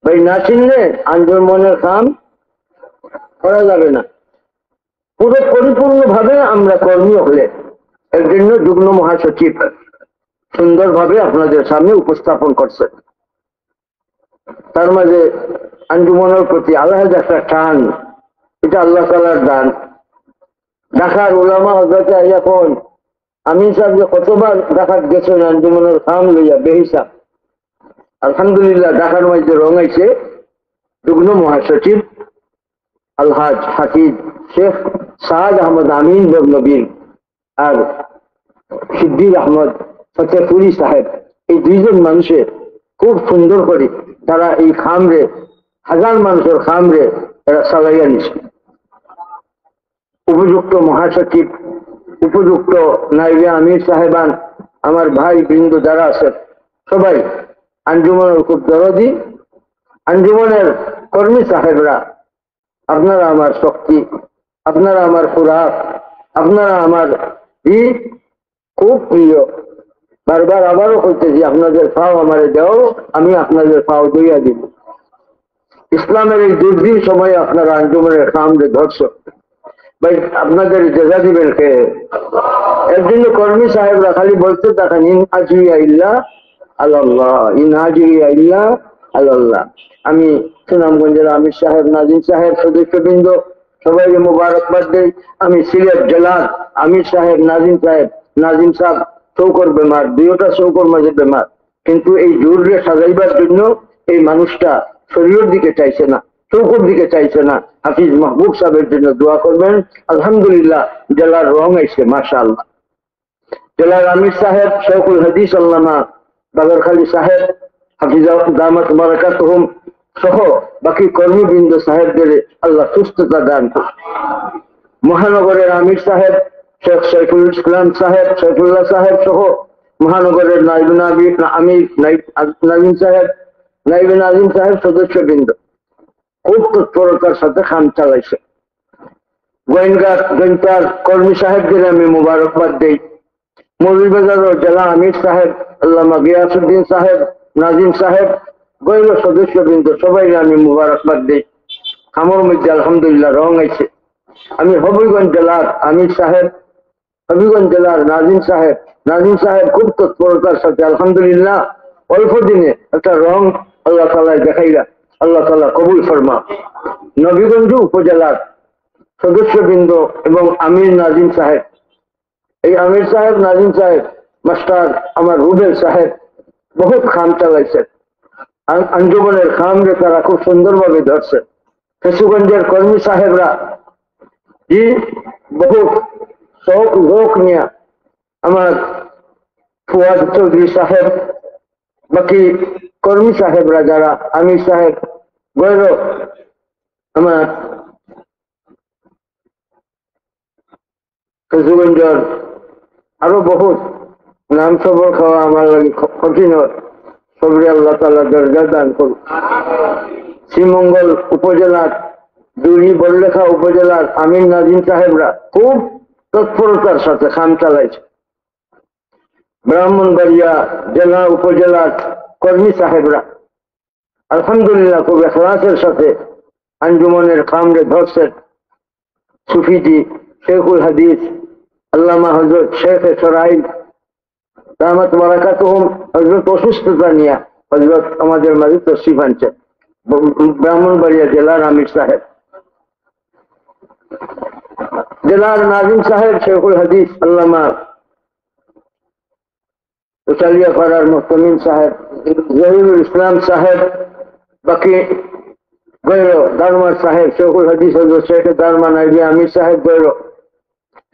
ভাই না চিনলে আঞ্জুমানের কাম করা যাবে না। পুরো পরিপূর্ণ ভাবে আমরা কর্মী হলে এর জন্য যুগ্ম মহাসচিব সুন্দরভাবে আপনাদের সামনে উপস্থাপন করছেন। তার মাঝে আঞ্জুমানের প্রতি আল্লাহর একটা টান, এটা আল্লাহ তাআলার দান। ঢাকার উলামা হযরত এখন আমিন সাহেব যে কতবার ঢাকার গেছেন আঞ্জুমানের কাম লইয়া বেহিসাব। আলহামদুলিল্লাহ ঢাকার মধ্যে রঙাইছে যুগ্ম মহাসচিব আলহাজ হাফিজ শেখ সাদ আহমদ আমিন নবীর আর সিদ্দিক আহমদ ফতেপুরি সাহেব, এই দুইজন মানুষের খুব সুন্দর করে তারা এই খামরে, হাজার মানুষের খামরে এরা চালাইয়া নিছে। উপযুক্ত মহাসচিব, উপযুক্ত নাইবে আমির সাহেবান, আমার ভাই বৃন্দ যারা আছেন সবাই আঞ্জুমানের খুব দরদি। আঞ্জুমানের কর্মী সাহেবরা, আপনারা আমার শক্তি, আপনারা আমার খুরাক, আপনারা আমার খুব প্রিয়। বারবার আবারও কইতেছি আপনাদের পাও আমারে দাও, আমি আপনাদের পাও দইয়া দিব। ইসলামের এই দুর্দিন সময়ে আপনারা আঞ্জুমানের কামরে ধরছ, ভাই আপনাদের জেজা দিবেন কে? এর জন্য কর্মী সাহেবরা খালি বলতে থাকেন ইন আজরিয়া ইল্লা আল্লাহ, ইন আজরিয়া ইল্লা আল্লাহ। আমি সুনামগঞ্জের আমির সাহেব, নাজিম সাহেব, সদস্যবৃন্দ সবাইকে মোবারকবাদ দেই। আমি সিলেট জেলার আমির সাহেব, নাজিম সাহেব চৌকর বেমার, দুইটা চৌকর মাঝে বেমার, কিন্তু এই জোরে সাজাইবার জন্য এই মানুষটা শরীরের দিকে চাইছে না, চৌকর দিকে চাইছে না। হাফিজ মাহবুব সাহেবের জন্য দোয়া করবেন। আলহামদুলিল্লাহ জেলার রং আইছে মাশাআল্লাহ। জেলার আমির সাহেব শৌকুল হাদিস আল্লামা বাগরখালী সাহেব হাফিজাহ দামাত বারাকাতুহুম সহ বাকি কর্মীবৃন্দ সাহেবদের আল্লাহ সুস্থতা দান করুন। মহানগরের আমির সাহেব শেখ সাইফুল ইসলাম সাহেব, সাইফুল্লাহ সাহেব সহ মহানগরের নাজিম সাহেব সদস্যবৃন্দ খুব তৎপরতার সাথে খাম চালাইছে। গোয়েন্দার কর্মী সাহেবদের আমি মোবারকবাদ দেই। মৌলভীবাজার জেলা আমির সাহেব আল্লামা গিয়াসউদ্দিন সাহেব, নাজিম সাহেব, গোয়েন্দা সদস্যবৃন্দ সবাই আমি মোবারকবাদ দিই। আমার মধ্যে আলহামদুলিল্লাহ রং আইছে। আমি হবিগঞ্জ জেলার আমির সাহেব, হবিগঞ্জ জেলার নাজিম সাহেব খুব তৎপরতার সাথে আলহামদুলিল্লাহ অল্প দিনে একটা রং আল্লাহ তাআলা দেখাইলা, আল্লাহ তাআলা কবুল ফরমা। নবীগঞ্জ উপজেলার সদস্যবৃন্দ এবং আমির নাজিম সাহেব, এই আমির সাহেব, নাজিম সাহেব, মাস্টার আমার রুবেল সাহেব বহুত খাম চালাইছেন। আঞ্জুমানের খামরে তারা খুব সুন্দরভাবে ধরছেন। কেশুগঞ্জের কর্মী সাহেবরা জি বহুত শোক নিয়ে আমার ফুয়াদ চৌধুরী সাহেব, বাকি কর্মী সাহেবরা যারা, আমির সাহেব, গৌরব, আমার ফজুগঞ্জর, আরো বহুত নাম খবর খাওয়া আমার লাগে কঠিন। সবরে আল্লাহ তাআলা দরজা দান করুন। শ্রীমঙ্গল উপজেলার দুরি বড়লেখা উপজেলার আমির নাজিম সাহেবরা খুব তৎপরতার সাথে খাম চালাইছে। ব্রাহ্মণবাড়িয়া জেলা উপজেলার কর্মী সাহেবরা আলহামদুলিল্লাহ খুব এখলাসের সাথে আঞ্জুমনের খামরে ধরছেন। সুফিজি শেখুল হাদিস আল্লামা হযরত শেখ সরাইল দামাত বারাকাতুহুম হযরত অসুস্থতা নিয়ে হযরত আমাদের মাঝে তশরিফ আনছেন। ব্রাহ্মণবাড়িয়া জেলার আমির সাহেব, জেলার নাজিম সাহেব শেখুল হাদিস আল্লামা উচালিয়া পাড়ার মুহতমিম সাহেব, জহিরুল ইসলাম সাহেব, বাকি গৈর দারমান সাহেব শেখুল হাদিস হযরত শেখ দারমান আইবি আমির সাহেব গৈর,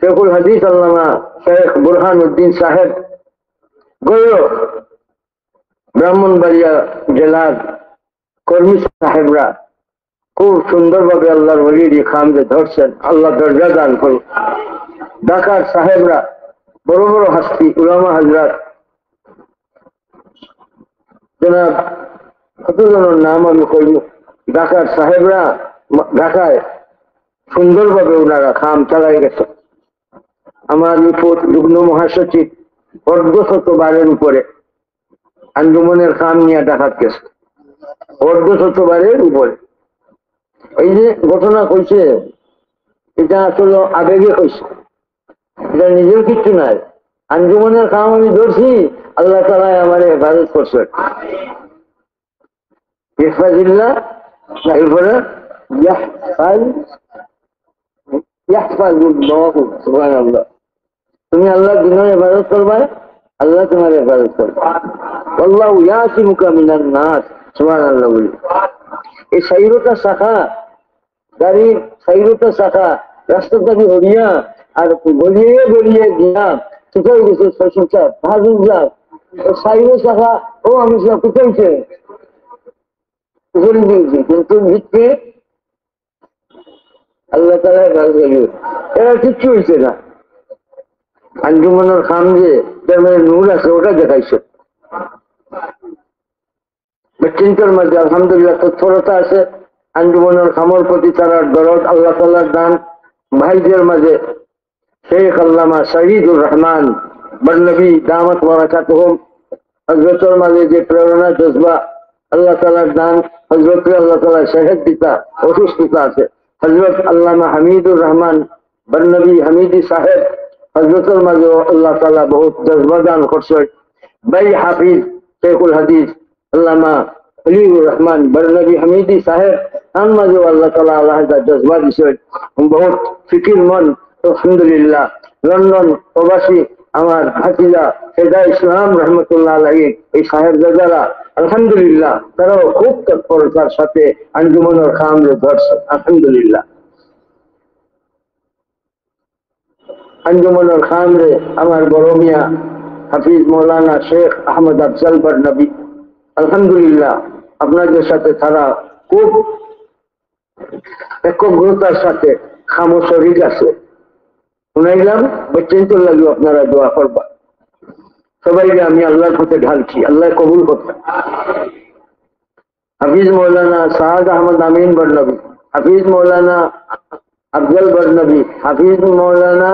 শেখুল হাদিস আল্লামা শেখ বুরহান উদ্দিন সাহেব গৈর, ব্রাহ্মণবাড়িয়া জেলার কর্মী সাহেবরা খুব সুন্দরভাবে আল্লাহর ওলির খামরে ধরছেন। আল্লাহ দরজা দান করুন। ঢাকার সাহেবরা বড় বড় হাস্তি উলামা হযরত জনাব কতজনের নাম আমি কইব। ঢাকার সাহেবরা ঢাকায় সুন্দরভাবে ওনারা খাম চালাই গেছে। আমার রিপোর্ট যুগ্ম মহাসচিব অর্ধশতবারের উপরে আঞ্জুমনের খাম নিয়ে ঢাকাত গেছে, অর্ধশতবারের উপরে। এই যে ঘটনা কইছে এটা আসলে আবেগে কইছে, এটা নিজের কিচ্ছু নাই। আঞ্জুমনের খাম আমি ধরছি, আল্লাহ তাআলা আমার হেফাজত করছে। ইহফাজিল্লাহ, এরপরে ইয়াহফাজুল্লাহু সুবহানাল্লাহ। তুমি আল্লাহ দিনের হেফাজত করবা, আল্লাহ তোমার হেফাজত করবে। আল্লাহু ইয়াসিমুকা মিনান নাস, সুবহানাল্লাহ বলি। এই সাইরোটা শাখা, গাড়ির সাইরোটা শাখা রাস্তাটাকে হরিয়া আর গলিয়ে গলিয়ে দিয়া কোথায় গেছে শ্বশুর ভাজুর যাক সাইরো শাখা, ও আমি সব কোথায়ছে দিয়েছি, কিন্তু ভিতরে আল্লাহ তাআলা হেফাজত করবে। এরা কিচ্ছু হয়েছে না। আঞ্জুমানের খাম যে নূর আছে ওটা দেখাইছে। চিন্তার মাঝে আলহামদুলিল্লাহ তৎপরতা আছে। আঞ্জুমানের খামর প্রতি তারা দরদ, আল্লাহ তাআলার দান। ভাইদের মাঝে শেখ আল্লামা শহীদুর রহমান বরনবী দামাত বারাকাতুহুম হযরতের মাঝে যে প্রেরণা জজবা, আল্লাহ তাআলার দান। হযরত আল্লাহ তাআলা সেহত দিতা, অসুস্থতা আছে। হযরত আল্লামা হামিদুর রহমান বরনবী হামিদি সাহেব হযরতের মাঝে আল্লাহ তাআলা বহুত জজবা দান করছে। ভাই হাফিজ শেখুল হাদিস আল্লামা খলিলুর রহমান বরনবী হামিদি সাহেব তার মাঝে আল্লাহ তাআলা আল্লাহ জজবা দিছে। বহুত ফিকির মন আলহামদুলিল্লাহ। লন্ডন প্রবাসী আমার ভাতিজা হেদা ইসলাম রহমতুল্লাহ আলাইহি এই সাহেবজাদারা আলহামদুলিল্লাহ তারাও খুব তৎপরতার সাথে আঞ্জুমানের খামরে ধরছে। আলহামদুলিল্লাহ আঞ্জুমানের খামরে আমার বড় মিয়া হাফিজ মৌলানা শেখ আহমদ আফজল বরনবী আলহামদুলিল্লাহ আপনাদের সাথে তারা খুব একগ্রতার সাথে খামো শরীর আছে। শুনাইলাম বচ্চেন্তর লাগলো, আপনারা দোয়া করবা। সবাইকে আমি আল্লাহর পথে ঢালছি, আল্লাহ কবুল করবেন। হাফিজ মৌলানা সাদ আহমদ আমিন বরনবী, হাফিজ মৌলানা আফজল বরনবী, হাফিজ মৌলানা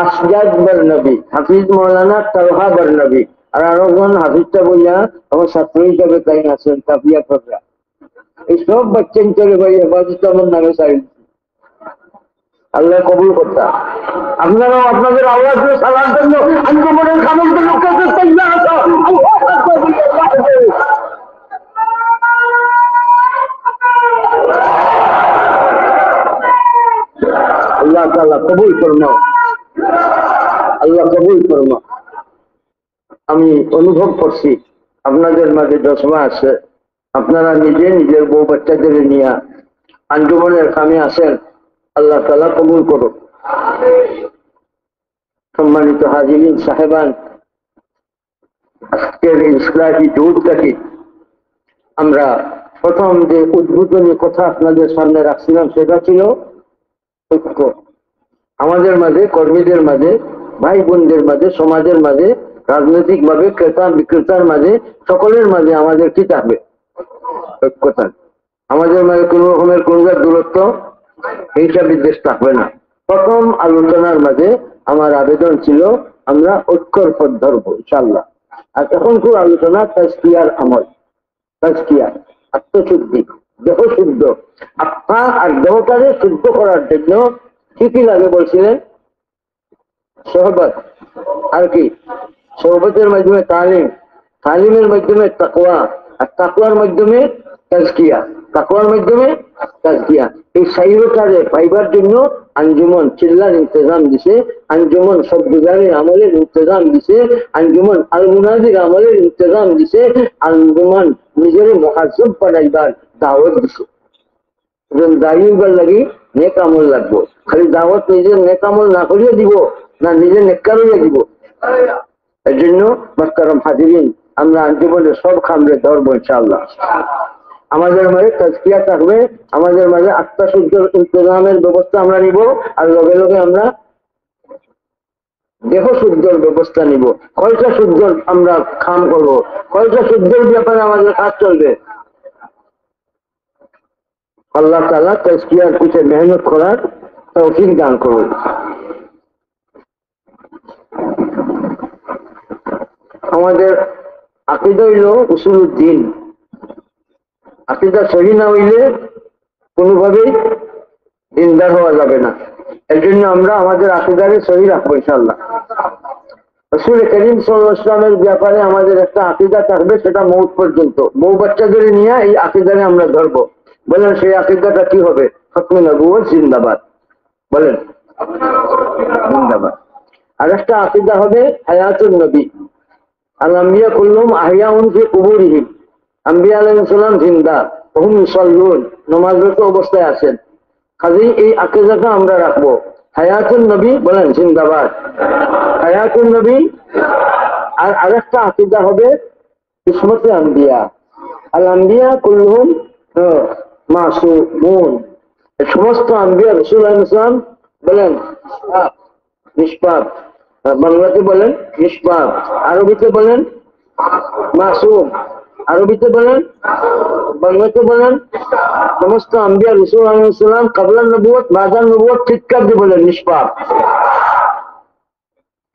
আসজাদ বরনবী, হাফিজ মৌলানা তলহা বরনবী, আর আরেকজন হাফিজটা বইয়া আমার ছাত্র হিসাবে তাই আছেন কাফিয়া ফকরা। এই সব বচ্চেন্তরে ভাই হেফাজত আমার নামে চাই, আল্লাহ কবুল করতা। আপনারাও আপনাদের আওয়াজ সালার জন্য আঞ্জুমানের খামের জন্য আল্লাহ তাআলা কবুল ফরমাও, আল্লাহ কবুল ফরমাও। আমি অনুভব করছি আপনাদের মাঝে জজবা আছে। আপনারা নিজে নিজের বউ বাচ্চাদের নিয়ে আঞ্জুমানের কামে আসেন, আল্লাহ তাআলা কবুল করুন। সম্মানিত হাজিরিন সাহেবান, আজকের ইসলামী দৌড়টাকে আমরা প্রথম যে উদ্বোধনী কথা আপনাদের সামনে রাখছিলাম সেটা ছিল ঐক্য। আমাদের মাঝে, কর্মীদের মাঝে, ভাই বোনদের মাঝে, সমাজের মাঝে, রাজনৈতিক ভাবে ক্রেতা বিক্রেতার মাঝে, সকলের মাঝে আমাদের কি থাকবে? ঐক্য থাকবে। আমাদের মাঝে কোন রকমের কোন দূরত্ব, হিংসা বিদ্বেষ থাকবে না। প্রথম আলোচনার মাঝে আমার আবেদন ছিল আমরা ঐক্যর পথ ধরবো ইনশাআল্লাহ। আর এখনকার আলোচনা তাজকিয়ার আমল, তাজকিয়া, আত্মশুদ্ধি, দেহ শুদ্ধ, আত্মা আর দেহটাকে শুদ্ধ করার জন্য কি কি লাগে বলছিলেন? সোহবত, আর কি? সোহবতের মাধ্যমে তালিম, তালিমের মাধ্যমে তাকওয়া, আর তাকওয়ার মাধ্যমে তাজকিয়া, তাকওয়ার মাধ্যমে তাজকিয়া। এই সাইরটারে পাইবার জন্য আঞ্জুমন চিল্লার ইন্তজাম দিছে, আঞ্জুমন সব গুজারের আমলের ইন্তজাম দিছে, আঞ্জুমন আল মুনাজির আমলের ইন্তজাম দিছে, আঞ্জুমন নিজের মুহাজ্জব বানাইবার দাওয়াত দিছে। দাঁড়িয়েবার লাগি নেক আমল লাগবো। খালি দাওয়াত নিজের নেক আমল না করিয়ে দিব, না নিজের নেককার হইয়া দিব। এর জন্য মাহতারাম হাজিরিন, আমরা আঞ্জুমনের সব খামরে ধরবো ইনশাআল্লাহ। আমাদের মাঝে তাজকিয়া থাকবে, আমাদের মাঝে আত্মা শুদ্ধ ইন্তজামের ব্যবস্থা আমরা নিব, আর লগে লগে আমরা দেহ শুদ্ধর ব্যবস্থা নিব। কয়টা শুদ্ধ আমরা খাম করব, কয়টা শুদ্ধের ব্যাপারে আমাদের কাজ চলবে। আল্লাহ তাআলা তাজকিয়ার পিছে মেহনত করার তৌফিক দান করুন। আমাদের আকীদা হইল উসুলুদ্দিন। আকীদা সহি না হইলে কোনোভাবেই দিনদার হওয়া যাবে না। এর জন্য আমরা আমাদের আকীদাকে সহি রাখবো ইনশাআল্লাহ। রাসূল করিম সাল্লাল্লাহু আলাইহি ওয়াসাল্লামের ব্যাপারে আমাদের একটা আকীদা থাকবে, সেটা মওত পর্যন্ত। বউ বাচ্চাদের নিয়ে এই আকীদাকে আমরা ধরবো। বলেন সেই আকীদাটা কি হবে? খতমে নবুয়ত জিন্দাবাদ। বলেন জিন্দাবাদ। আর একটা আকীদা হবে হায়াতুন নবী। আল আম্বিয়া কুল্লুহুম আহইয়াউন ফি কুবুরিহিম। আম্বিয়া আলাইহিস সালাম জিন্দা, হুম ইউসাল্লুন, নামাজরত অবস্থায় আছেন। কাজেই এই আকীদাটা আমরা রাখবো। হায়াতুন নবী, বলেন জিন্দাবাদ। হায়াতুন নবী। আর আরেকটা আকীদা হবে ইসমতে আম্বিয়া। আল আম্বিয়া কুল্লুহুম মাসুমুন। সমস্ত আম্বিয়া রাসূল আলাইহিস সালাম বলেন নিষ্পাপ। বাংলাতে বলেন নিষ্পাপ, আরবিতে বলেন মাসুম, আরবিতে বলেন, বাংলাতে বলেন। সমস্ত আম্বিয়া রাসূল আলাইহিস সালাম ক্বাবলা নবুয়ত বাদা নবুয়ত চিৎকার দিয়ে বলেন নিষ্পাপ।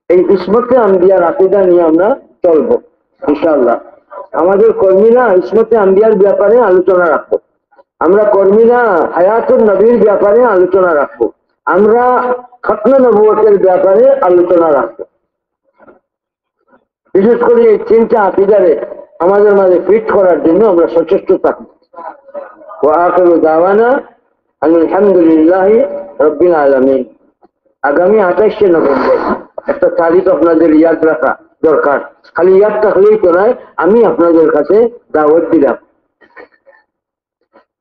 এই ইসমতে আম্বিয়ার আকীদা নিয়ে আমরা চলবো ইনশাআল্লাহ। আমাদের কর্মীরা ইসমতে আম্বিয়ার ব্যাপারে আলোচনা রাখবো, আমরা কর্মীরা হায়াতুন নবীর ব্যাপারে আলোচনা রাখবো, আমরা খতমে নবুয়তের ব্যাপারে আলোচনা রাখবো। বিশেষ করে এই তিনটা আকীদারে আমাদের মাঝে ফিট করার জন্য আমরা সচেষ্ট থাকবো। ওয়া আখিরু দাওয়ানা আলহামদুলিল্লাহি রাব্বিল আলামিন। আগামী 28শে নভেম্বর একটা তারিখ আপনাদের ইয়াদ রাখা দরকার। খালি ইয়াদ থাকলেই তো নয়, আমি আপনাদের কাছে দাওয়াত দিলাম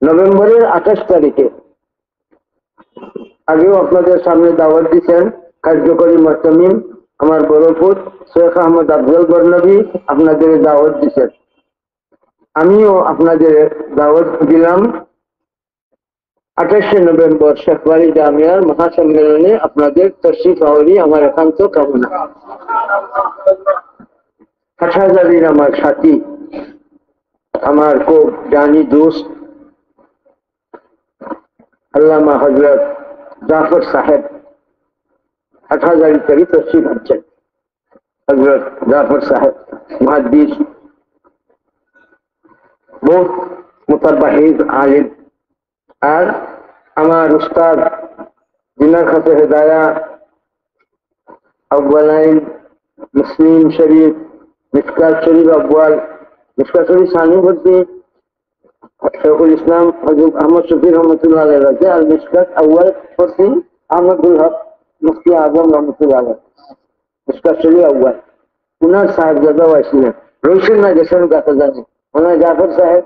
নভেম্বরের 28 তারিখে। আগেও আপনাদের সামনে দাওয়াত দিচ্ছেন কার্যকরী মুহতামিম আমার বড় পুত শেখ আহমদ আফজল বরনবী, আপনাদের দাওয়াত দিচ্ছেন। আমিও আপনাদের দাওয়াত দিলাম 28শে নভেম্বর শেখবাড়ি জামিয়ার মহাসম্মেলনে আপনাদের তশরিফ হওয়ারই আমার একান্ত কামনা। হাটহাজারীর আমার সাথী, আমার খুব জানি দোস্ত আল্লামা হযরত জাফর সাহেব হাটহাজারী থেকে তশরিফ আনছেন। হযরত জাফর সাহেব মুহাদ্দিস, বহুত মুতাবাহিদ আলিম। আর আমার উস্তাদ জিনার খাতে হেদায়া আউ্বালাইন মুসলিম শরীফ, মিশকাত শরীফ আব্বাল, মিশকাত শরীফ সানি ভর্তি শেখুল ইসলাম হযরত আহমদ শফি রহমতুল্লাহ আলাইহি রাজে, আর মিশকাত আউ্বাল ভর্তি আহমদুল হক মুফতি আজম রহমতুল্লাহ আলাইহি। মিশকাত শরীফ আউ্বাল উনার সাহেবজাদাও আসলেন, রইছেন না গেছেন গাছে জানি ওনার জাফর সাহেব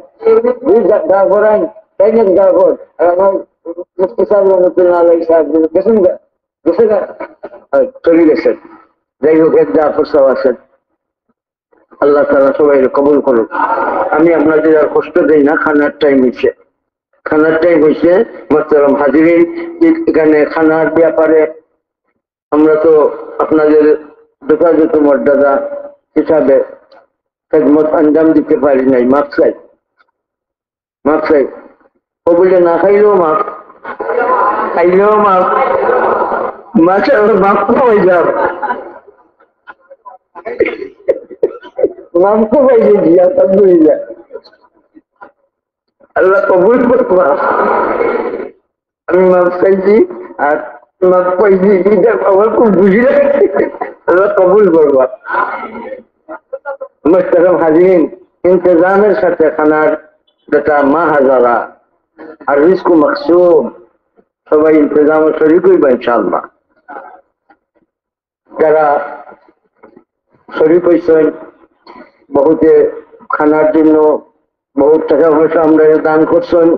জাফর আইন তাইনেক জাফর আর আমার মুফতি সাহেব রহমতুল্লাহ আলাইহি সাহেব গেছেন গেছে চলে গেছেন। যাই হোক এক যা প্রস্তাব আছেন, আল্লাহ তাআলা সবাই কবুল করুন। আমি আপনাদের আর কষ্ট দেই না, খানার টাইম হয়েছে, খানার টাইম হয়েছে। মোহতারাম হাজিরিন, এখানে খানার ব্যাপারে আমরা তো আপনাদের যথাযথ মর্যাদা হিসাবে খেদমত আঞ্জাম দিতে পারি নাই, মাফ চাই, মাফ চাই। ও বলে না খাইলেও মাফ, খাইলেও মাফ, মাশাআল্লাহ মাফ হয়ে যাও, মাফ তো হয়ে গেছি, আলহামদুলিল্লাহ, আল্লাহ কবুল করবা। আমি মাফ চাইছি আর মাফ পাইছি, এটা আমার খুব বুঝি লাগছে, আল্লাহ কবুল করবা। মোহতারাম হাজিরিন, ইন্তজামের সাথে খানার যেটা মা হাজারা আর রিজকু মাকসুম, সবাই ইন্তজাম শরীক হইবা ইনশাআল্লাহ। যারা শরীক হয়েছেন, বহুতে খানার জন্য বহুত টাকা পয়সা আমরা দান করছেন,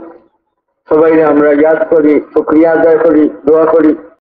সবাই আমরা ইয়াদ করি, শুকরিয়া আদায় করি, দোয়া করি।